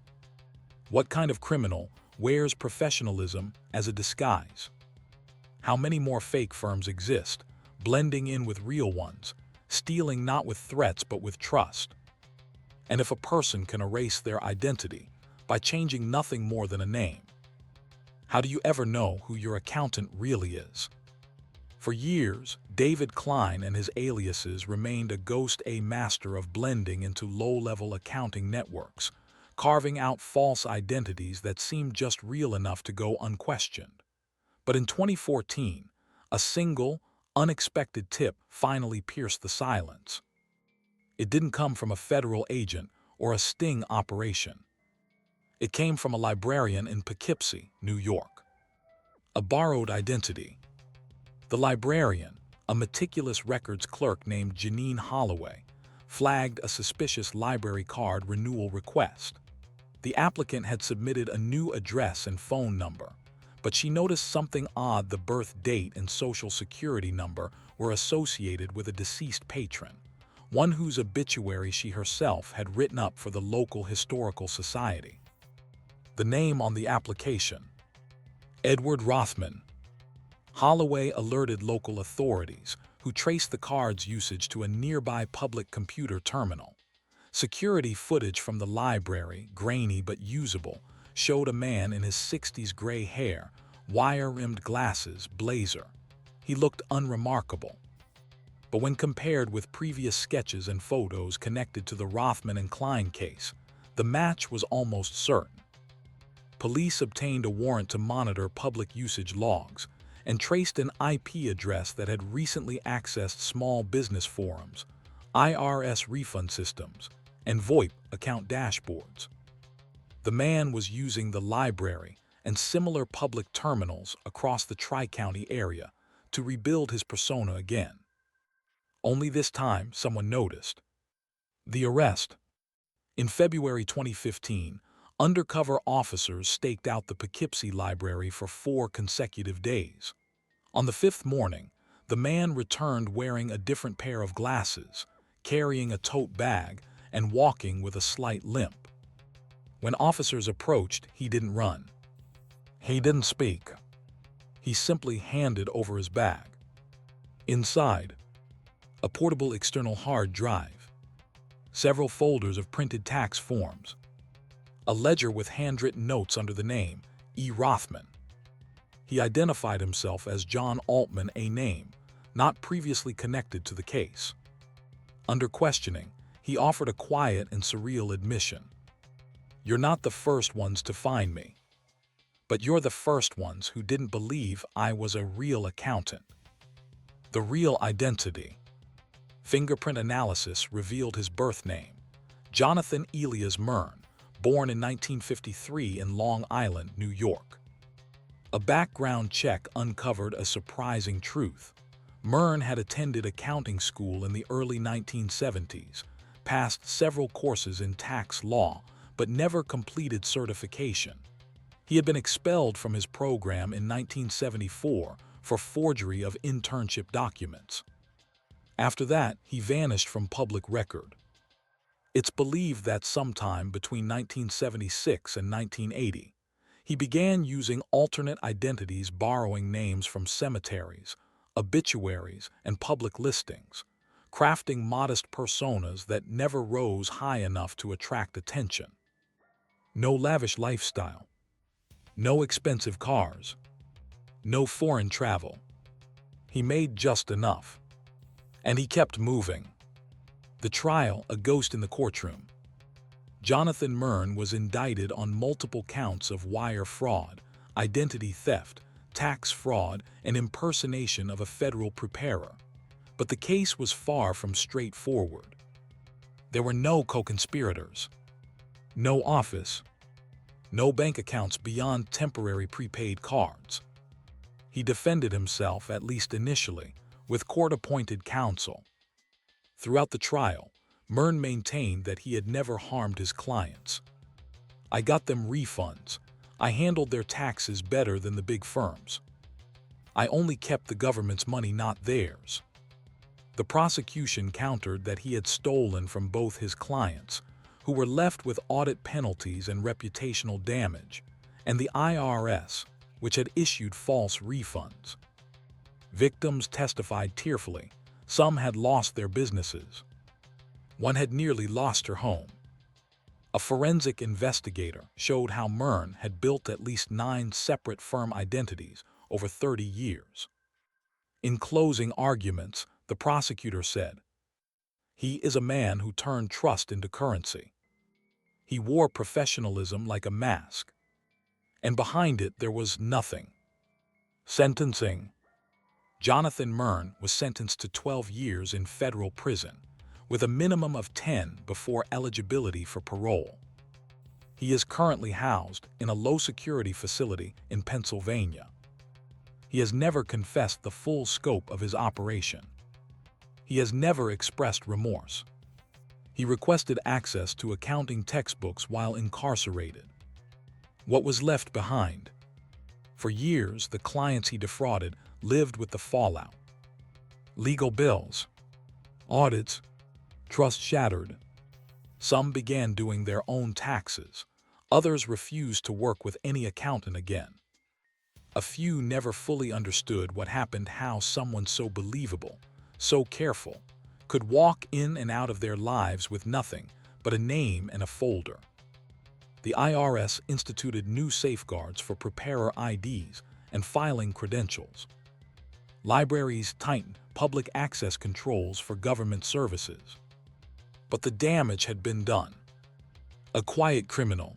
What kind of criminal wears professionalism as a disguise? How many more fake firms exist, blending in with real ones, stealing not with threats but with trust? And if a person can erase their identity by changing nothing more than a name, how do you ever know who your accountant really is? For years, David Klein and his aliases remained a ghost, a master of blending into low-level accounting networks, carving out false identities that seemed just real enough to go unquestioned. But in 2014, a single, unexpected tip finally pierced the silence. It didn't come from a federal agent or a sting operation. It came from a librarian in Poughkeepsie, New York. A borrowed identity. The librarian, a meticulous records clerk named Janine Holloway, flagged a suspicious library card renewal request. The applicant had submitted a new address and phone number, but she noticed something odd: the birth date and social security number were associated with a deceased patron, one whose obituary she herself had written up for the local historical society. The name on the application: Edward Rothman. Holloway alerted local authorities, who traced the card's usage to a nearby public computer terminal. Security footage from the library, grainy but usable, showed a man in his 60s, gray hair, wire-rimmed glasses, blazer. He looked unremarkable. But when compared with previous sketches and photos connected to the Rothman and Klein case, the match was almost certain. Police obtained a warrant to monitor public usage logs and traced an IP address that had recently accessed small business forums, IRS refund systems, and VoIP account dashboards. The man was using the library and similar public terminals across the Tri-County area to rebuild his persona again. Only this time, someone noticed. The arrest. In February 2015, undercover officers staked out the Poughkeepsie Library for 4 consecutive days. On the 5th morning, the man returned wearing a different pair of glasses, carrying a tote bag, and walking with a slight limp. When officers approached, he didn't run. He didn't speak. He simply handed over his bag. Inside, a portable external hard drive, several folders of printed tax forms, a ledger with handwritten notes under the name E. Rothman. He identified himself as John Altman, a name not previously connected to the case. Under questioning, he offered a quiet and surreal admission. "You're not the first ones to find me, but you're the first ones who didn't believe I was a real accountant." The real identity. Fingerprint analysis revealed his birth name, Jonathan Elias Mern, born in 1953 in Long Island, New York. A background check uncovered a surprising truth. Mern had attended accounting school in the early 1970s, passed several courses in tax law, but never completed certification. He had been expelled from his program in 1974 for forgery of internship documents. After that, he vanished from public record. It's believed that sometime between 1976 and 1980, he began using alternate identities, borrowing names from cemeteries, obituaries, and public listings, crafting modest personas that never rose high enough to attract attention. No lavish lifestyle, no expensive cars, no foreign travel. He made just enough. And he kept moving. The trial, a ghost in the courtroom. Jonathan Mern was indicted on multiple counts of wire fraud, identity theft, tax fraud, and impersonation of a federal preparer. But the case was far from straightforward. There were no co-conspirators, no office, no bank accounts beyond temporary prepaid cards. He defended himself, at least initially, with court-appointed counsel. Throughout the trial, Mern maintained that he had never harmed his clients. "I got them refunds. I handled their taxes better than the big firms. I only kept the government's money, not theirs." The prosecution countered that he had stolen from both his clients, who were left with audit penalties and reputational damage, and the IRS, which had issued false refunds. Victims testified tearfully. Some had lost their businesses. One had nearly lost her home. A forensic investigator showed how Mern had built at least 9 separate firm identities over 30 years. In closing arguments, the prosecutor said, "He is a man who turned trust into currency. He wore professionalism like a mask. And behind it there was nothing." Sentencing. Jonathan Mern was sentenced to 12 years in federal prison, with a minimum of 10 before eligibility for parole. He is currently housed in a low-security facility in Pennsylvania. He has never confessed the full scope of his operation. He has never expressed remorse. He requested access to accounting textbooks while incarcerated. What was left behind? For years, the clients he defrauded lived with the fallout. Legal bills, audits, trust shattered. Some began doing their own taxes. Others refused to work with any accountant again. A few never fully understood what happened, how someone so believable, so careful, could walk in and out of their lives with nothing but a name and a folder. The IRS instituted new safeguards for preparer IDs and filing credentials. Libraries tightened public access controls for government services. But the damage had been done. A quiet criminal.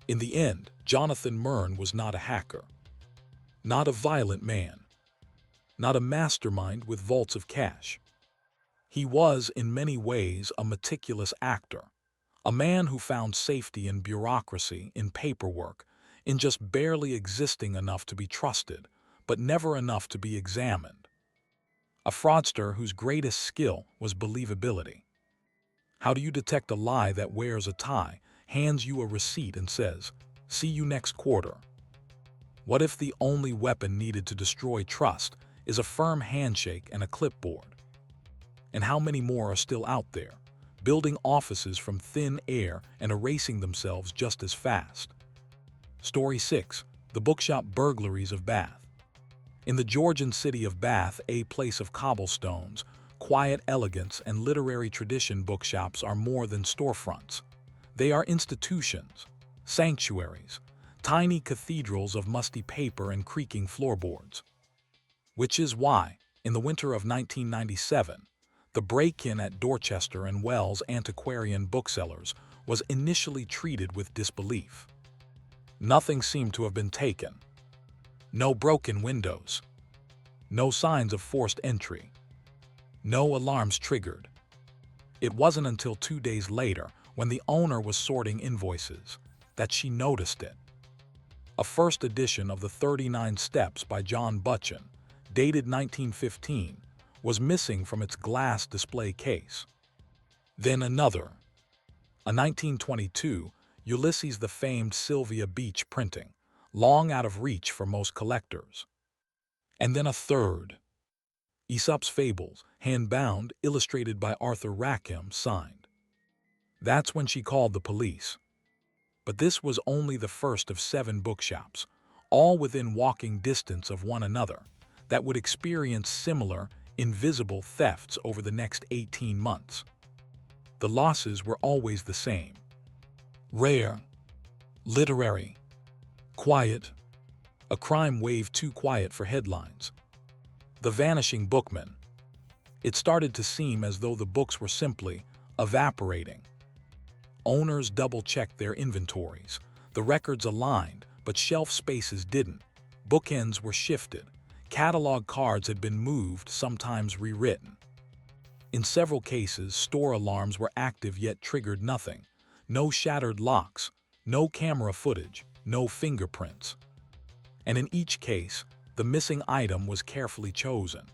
In the end, Jonathan Mern was not a hacker, not a violent man, not a mastermind with vaults of cash. He was, in many ways, a meticulous actor, a man who found safety in bureaucracy, in paperwork, in just barely existing enough to be trusted, but never enough to be examined. A fraudster whose greatest skill was believability. How do you detect a lie that wears a tie, hands you a receipt and says, "See you next quarter"? What if the only weapon needed to destroy trust is a firm handshake and a clipboard? And how many more are still out there, building offices from thin air and erasing themselves just as fast? Story 6. The Bookshop Burglaries of Bath. In the Georgian city of Bath, a place of cobblestones, quiet elegance, and literary tradition, bookshops are more than storefronts. They are institutions. Sanctuaries, tiny cathedrals of musty paper and creaking floorboards. Which is why, in the winter of 1997, the break-in at Dorchester and Wells antiquarian booksellers was initially treated with disbelief. Nothing seemed to have been taken. No broken windows. No signs of forced entry. No alarms triggered. It wasn't until 2 days later, when the owner was sorting invoices, that she noticed it. A first edition of the 39 Steps by John Butchen, dated 1915, was missing from its glass display case. Then another, a 1922 Ulysses the famed Sylvia Beach printing, long out of reach for most collectors. And then a third, Aesop's Fables, hand-bound, illustrated by Arthur Rackham, signed. That's when she called the police. But this was only the first of 7 bookshops, all within walking distance of one another, that would experience similar, invisible thefts over the next 18 months. The losses were always the same. Rare, literary, quiet, a crime wave too quiet for headlines. The Vanishing Bookman. It started to seem as though the books were simply evaporating. Owners double-checked their inventories. The records aligned, but shelf spaces didn't. Bookends were shifted. Catalog cards had been moved, sometimes rewritten. In several cases, store alarms were active yet triggered nothing. No shattered locks, no camera footage, no fingerprints. And in each case, the missing item was carefully chosen.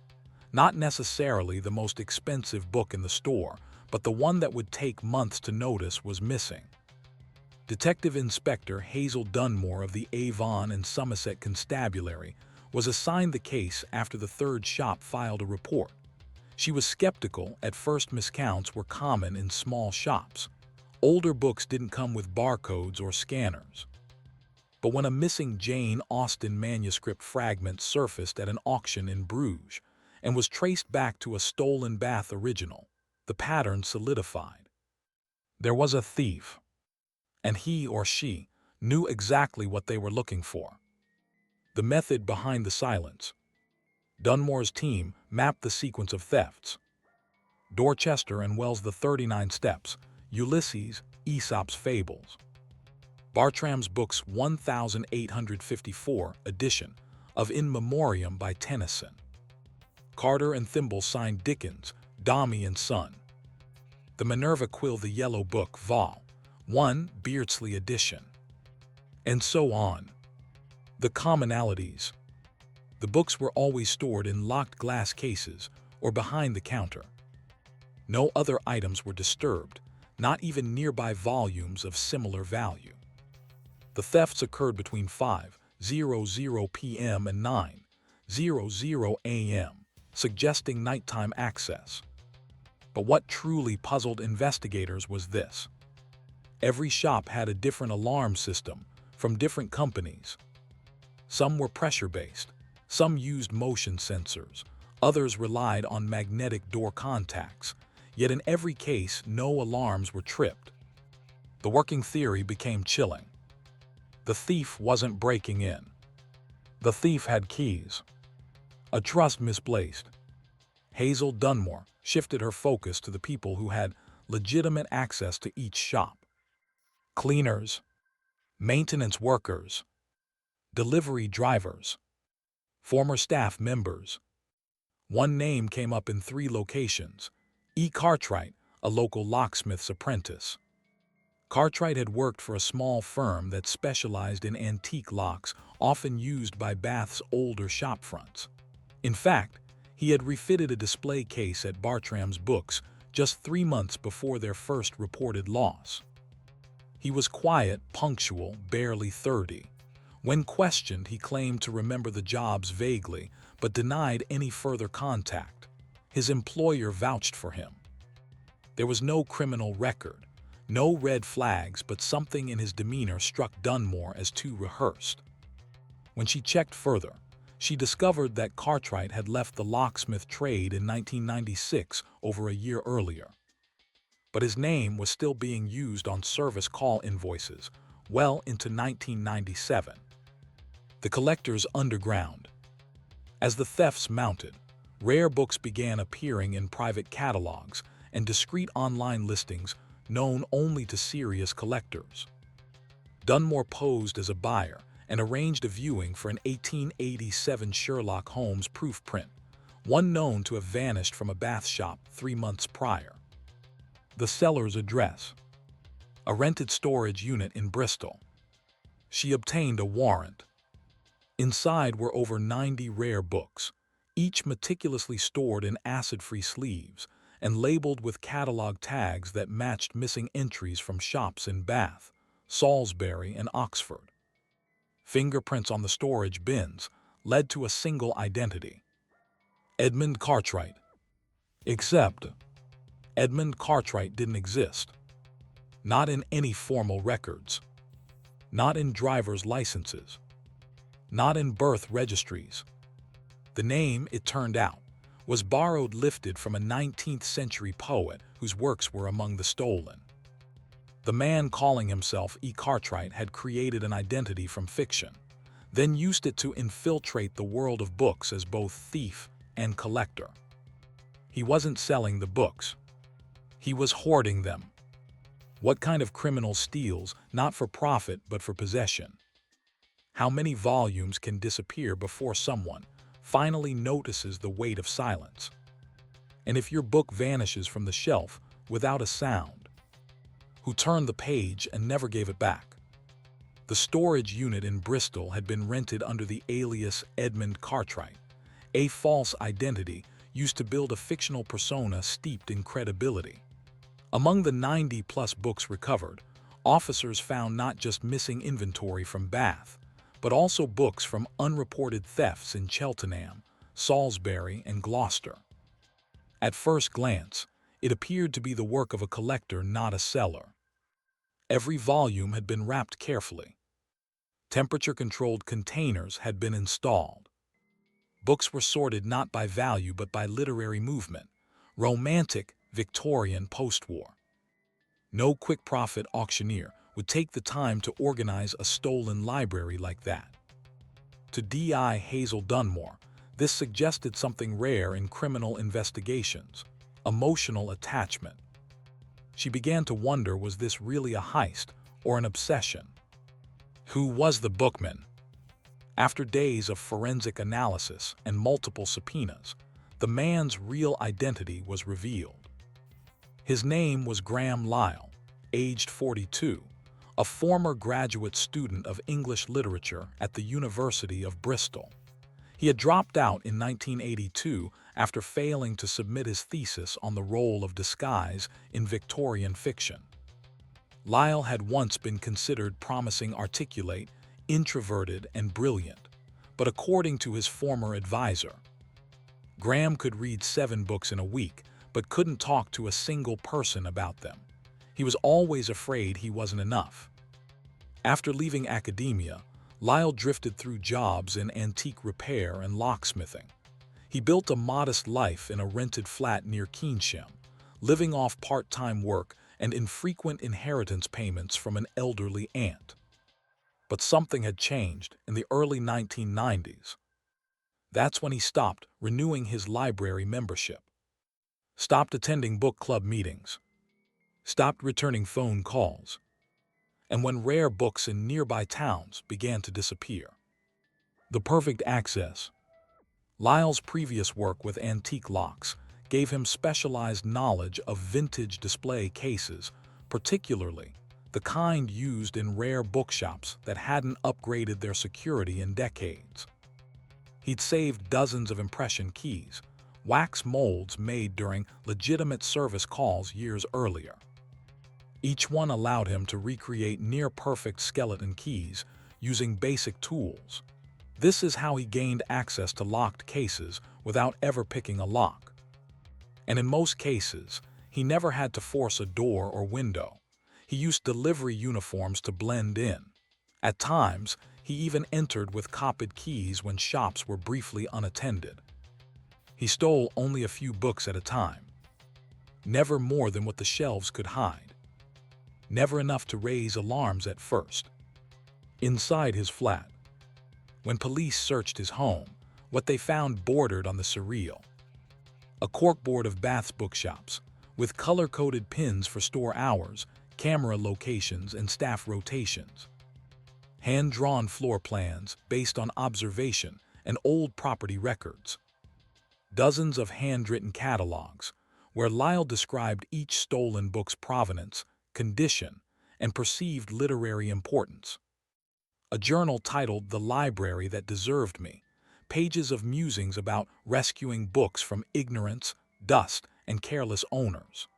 Not necessarily the most expensive book in the store, but the one that would take months to notice was missing. Detective Inspector Hazel Dunmore of the Avon and Somerset Constabulary was assigned the case after the third shop filed a report. She was skeptical. At first, miscounts were common in small shops. Older books didn't come with barcodes or scanners. But when a missing Jane Austen manuscript fragment surfaced at an auction in Bruges and was traced back to a stolen Bath original, the pattern solidified. There was a thief, and he or she knew exactly what they were looking for. The method behind the silence. Dunmore's team mapped the sequence of thefts. Dorchester and Wells' The 39 Steps, Ulysses, Aesop's Fables. Bartram's Books 1854 edition of In Memoriam by Tennyson. Carter and Thimble signed Dickens, Domy and Son. The Minerva Quill The Yellow Book Vol. 1 Beardsley edition. And so on. The commonalities. The books were always stored in locked glass cases or behind the counter. No other items were disturbed, not even nearby volumes of similar value. The thefts occurred between 5:00 p.m. and 9:00 a.m., suggesting nighttime access. But what truly puzzled investigators was this. Every shop had a different alarm system from different companies. Some were pressure-based, some used motion sensors, others relied on magnetic door contacts, yet in every case no alarms were tripped. The working theory became chilling. The thief wasn't breaking in. The thief had keys. A trust misplaced. Hazel Dunmore shifted her focus to the people who had legitimate access to each shop. Cleaners, maintenance workers, delivery drivers, former staff members. One name came up in 3 locations: E. Cartwright, a local locksmith's apprentice. Cartwright had worked for a small firm that specialized in antique locks, often used by Bath's older shopfronts. In fact, he had refitted a display case at Bartram's Books just 3 months before their first reported loss. He was quiet, punctual, barely 30. When questioned, he claimed to remember the jobs vaguely, but denied any further contact. His employer vouched for him. There was no criminal record, no red flags, but something in his demeanor struck Dunmore as too rehearsed. When she checked further, she discovered that Cartwright had left the locksmith trade in 1996, over a year earlier. But his name was still being used on service call invoices, well into 1997. The collector's underground. As the thefts mounted, rare books began appearing in private catalogs and discreet online listings known only to serious collectors. Dunmore posed as a buyer and arranged a viewing for an 1887 Sherlock Holmes proof print, one known to have vanished from a bath shop 3 months prior. The seller's address: a rented storage unit in Bristol. She obtained a warrant. Inside were over 90 rare books, each meticulously stored in acid-free sleeves and labeled with catalog tags that matched missing entries from shops in Bath, Salisbury, and Oxford. Fingerprints on the storage bins led to a single identity: Edmund Cartwright. Except Edmund Cartwright didn't exist. Not in any formal records. Not in driver's licenses. Not in birth registries. The name, it turned out, was borrowed lifted from a 19th century poet whose works were among the stolen. The man calling himself E. Cartwright had created an identity from fiction, then used it to infiltrate the world of books as both thief and collector. He wasn't selling the books. He was hoarding them. What kind of criminal steals, not for profit but for possession? How many volumes can disappear before someone finally notices the weight of silence? And if your book vanishes from the shelf without a sound, who turned the page and never gave it back? The storage unit in Bristol had been rented under the alias Edmund Cartwright, a false identity used to build a fictional persona steeped in credibility. Among the 90-plus books recovered, officers found not just missing inventory from Bath, but also books from unreported thefts in Cheltenham, Salisbury, and Gloucester. At first glance, it appeared to be the work of a collector, not a seller. Every volume had been wrapped carefully. Temperature-controlled containers had been installed. Books were sorted not by value but by literary movement: Romantic, Victorian, post-war. No quick-profit auctioneer would take the time to organize a stolen library like that. To D.I. Hazel Dunmore, this suggested something rare in criminal investigations: emotional attachment. She began to wonder, was this really a heist or an obsession? Who was the bookman? After days of forensic analysis and multiple subpoenas, the man's real identity was revealed. His name was Graham Lyle, aged 42, a former graduate student of English literature at the University of Bristol. He had dropped out in 1982 after failing to submit his thesis on the role of disguise in Victorian fiction. Lyle had once been considered promising, articulate, introverted, and brilliant, but according to his former advisor, Graham could read 7 books in a week, but couldn't talk to a single person about them. He was always afraid he wasn't enough. After leaving academia, Lyle drifted through jobs in antique repair and locksmithing. He built a modest life in a rented flat near Keynsham, living off part-time work and infrequent inheritance payments from an elderly aunt. But something had changed in the early 1990s. That's when he stopped renewing his library membership, stopped attending book club meetings, stopped returning phone calls, and when rare books in nearby towns began to disappear. The perfect access. Lyle's previous work with antique locks gave him specialized knowledge of vintage display cases, particularly the kind used in rare bookshops that hadn't upgraded their security in decades. He'd saved dozens of impression keys, wax molds made during legitimate service calls years earlier. Each one allowed him to recreate near-perfect skeleton keys using basic tools. This is how he gained access to locked cases without ever picking a lock. And in most cases, he never had to force a door or window. He used delivery uniforms to blend in. At times, he even entered with copied keys when shops were briefly unattended. He stole only a few books at a time. Never more than what the shelves could hide. Never enough to raise alarms at first. inside his flat. When police searched his home, what they found bordered on the surreal. A corkboard of Bath's bookshops, with color-coded pins for store hours, camera locations, and staff rotations. Hand-drawn floor plans based on observation and old property records. Dozens of handwritten catalogs, where Lyle described each stolen book's provenance, condition, and perceived literary importance. A journal titled The Library That Deserved Me, pages of musings about rescuing books from ignorance, dust, and careless owners.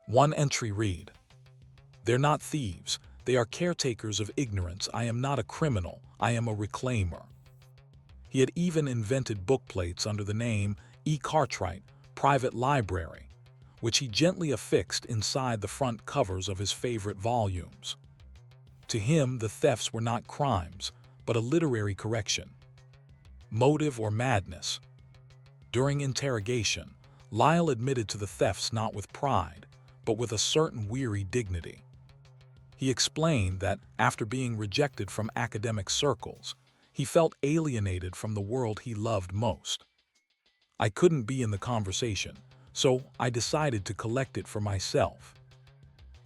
One entry read, "They're not thieves, they are caretakers of ignorance. I am not a criminal, I am a reclaimer." He had even invented bookplates under the name E. Cartwright, Private Library, which he gently affixed inside the front covers of his favorite volumes. To him, the thefts were not crimes, but a literary correction. Motive or madness? During interrogation, Lyle admitted to the thefts not with pride, but with a certain weary dignity. He explained that, after being rejected from academic circles, he felt alienated from the world he loved most. "I couldn't be in the conversation, so I decided to collect it for myself."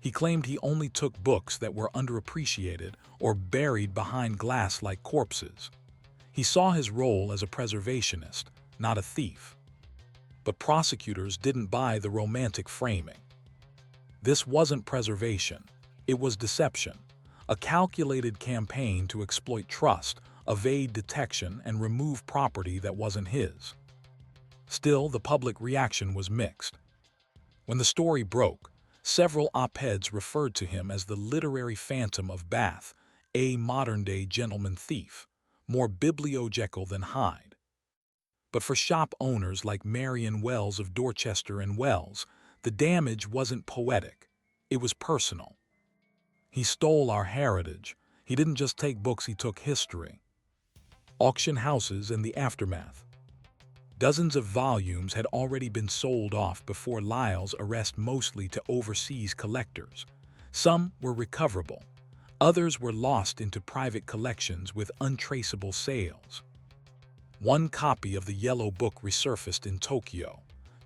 He claimed he only took books that were underappreciated or buried behind glass like corpses. He saw his role as a preservationist, not a thief. But prosecutors didn't buy the romantic framing. This wasn't preservation, it was deception, a calculated campaign to exploit trust, evade detection, and remove property that wasn't his. Still, the public reaction was mixed. When the story broke, several op-eds referred to him as the literary phantom of Bath, a modern-day gentleman thief, more bibliojekyll than Hyde. But for shop owners like Marion Wells of Dorchester and Wells, the damage wasn't poetic, it was personal. "He stole our heritage. He didn't just take books, he took history." Auction houses and the aftermath. Dozens of volumes had already been sold off before Lyle's arrest, mostly to overseas collectors. Some were recoverable. Others were lost into private collections with untraceable sales. One copy of the Yellow Book resurfaced in Tokyo,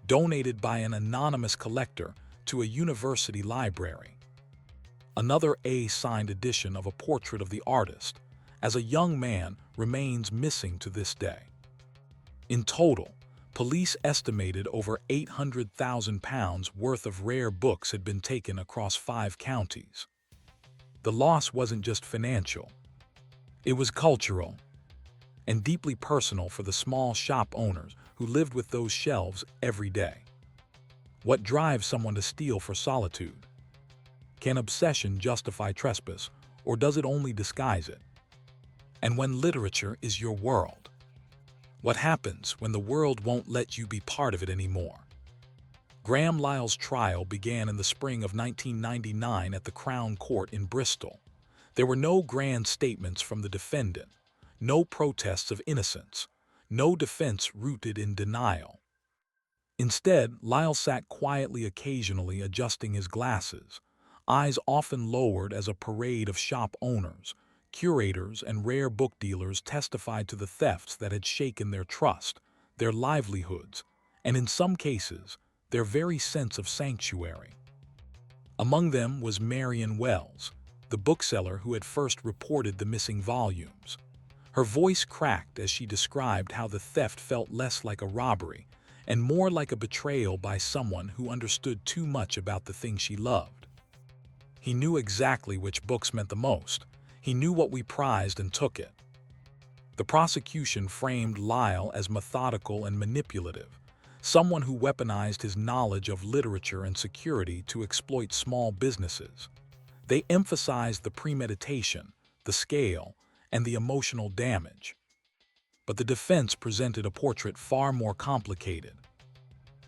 donated by an anonymous collector to a university library. Another A-signed edition of a portrait of the artist, as a young man, remains missing to this day. In total, police estimated over £800,000 worth of rare books had been taken across 5 counties. The loss wasn't just financial. It was cultural and deeply personal for the small shop owners who lived with those shelves every day. What drives someone to steal for solitude? Can obsession justify trespass, or does it only disguise it? And when literature is your world, what happens when the world won't let you be part of it anymore? Graham Lyle's trial began in the spring of 1999 at the Crown Court in Bristol. There were no grand statements from the defendant, no protests of innocence, no defense rooted in denial. Instead, Lyle sat quietly, occasionally adjusting his glasses, eyes often lowered as a parade of shop owners, curators, and rare book dealers testified to the thefts that had shaken their trust, their livelihoods, and in some cases, their very sense of sanctuary. Among them was Marion Wells, the bookseller who had first reported the missing volumes. Her voice cracked as she described how the theft felt less like a robbery and more like a betrayal by someone who understood too much about the thing she loved. "He knew exactly which books meant the most. He knew what we prized and took it." The prosecution framed Lyle as methodical and manipulative, someone who weaponized his knowledge of literature and security to exploit small businesses. They emphasized the premeditation, the scale, and the emotional damage. But the defense presented a portrait far more complicated.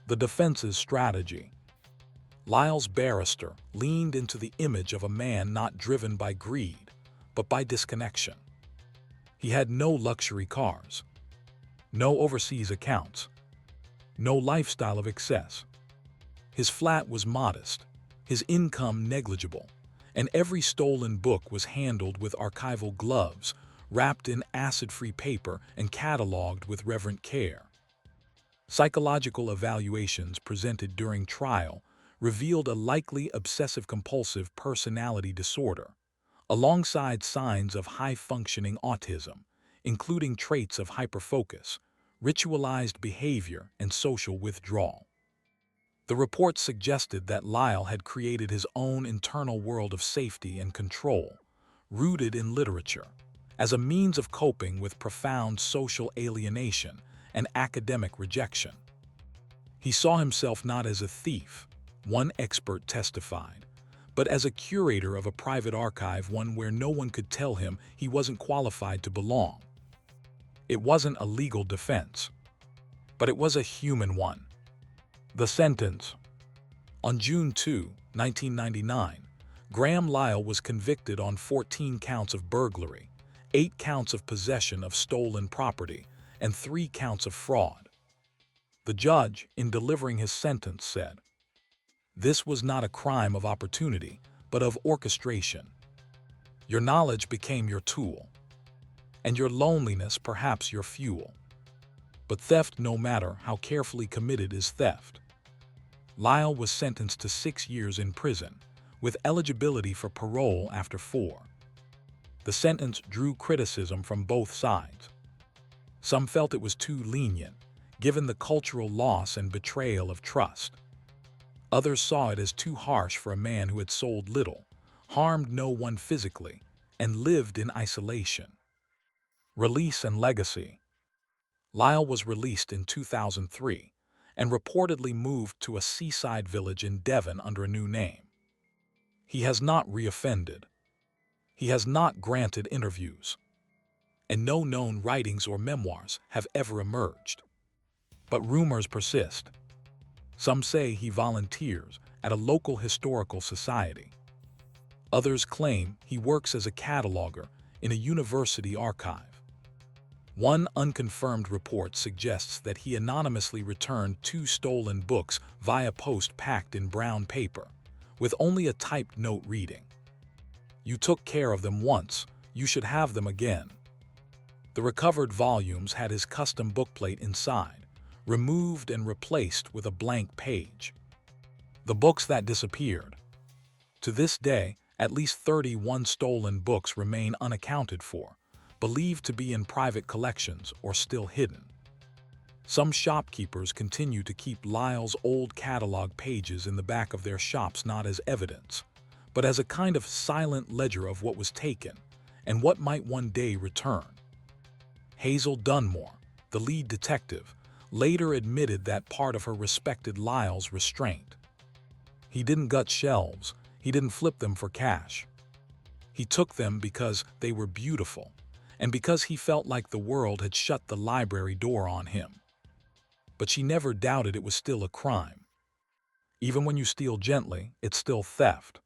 The defense's strategy. Lyle's barrister leaned into the image of a man not driven by greed, but by disconnection. He had no luxury cars, no overseas accounts, no lifestyle of excess. His flat was modest, his income negligible, and every stolen book was handled with archival gloves, wrapped in acid-free paper and cataloged with reverent care. Psychological evaluations presented during trial revealed a likely obsessive-compulsive personality disorder, alongside signs of high-functioning autism, including traits of hyperfocus, ritualized behavior, and social withdrawal. The report suggested that Lyle had created his own internal world of safety and control, rooted in literature, as a means of coping with profound social alienation and academic rejection. He saw himself not as a thief, one expert testified, but as a curator of a private archive, one where no one could tell him he wasn't qualified to belong. It wasn't a legal defense, but it was a human one. The sentence. On June 2, 1999, Graham Lyle was convicted on 14 counts of burglary, 8 counts of possession of stolen property, and 3 counts of fraud. The judge, in delivering his sentence, said, "This was not a crime of opportunity, but of orchestration. Your knowledge became your tool, and your loneliness perhaps your fuel. But theft, no matter how carefully committed, is theft." Lyle was sentenced to 6 years in prison, with eligibility for parole after 4. The sentence drew criticism from both sides. Some felt it was too lenient, given the cultural loss and betrayal of trust. Others saw it as too harsh for a man who had sold little, harmed no one physically, and lived in isolation. Release and legacy. Lyle was released in 2003 and reportedly moved to a seaside village in Devon under a new name. He has not reoffended. He has not granted interviews, and no known writings or memoirs have ever emerged. But rumors persist. Some say he volunteers at a local historical society. Others claim he works as a cataloger in a university archive. One unconfirmed report suggests that he anonymously returned 2 stolen books via post packed in brown paper, with only a typed note reading, "You took care of them once, you should have them again." The recovered volumes had his custom bookplate inside, removed and replaced with a blank page. The books that disappeared. To this day, at least 31 stolen books remain unaccounted for, believed to be in private collections or still hidden. Some shopkeepers continue to keep Lyle's old catalog pages in the back of their shops, not as evidence, but as a kind of silent ledger of what was taken and what might one day return. Hazel Dunmore, the lead detective, later admitted that part of her respected Lyle's restraint. He didn't gut shelves, he didn't flip them for cash. He took them because they were beautiful, and because he felt like the world had shut the library door on him. But she never doubted it was still a crime. Even when you steal gently, it's still theft.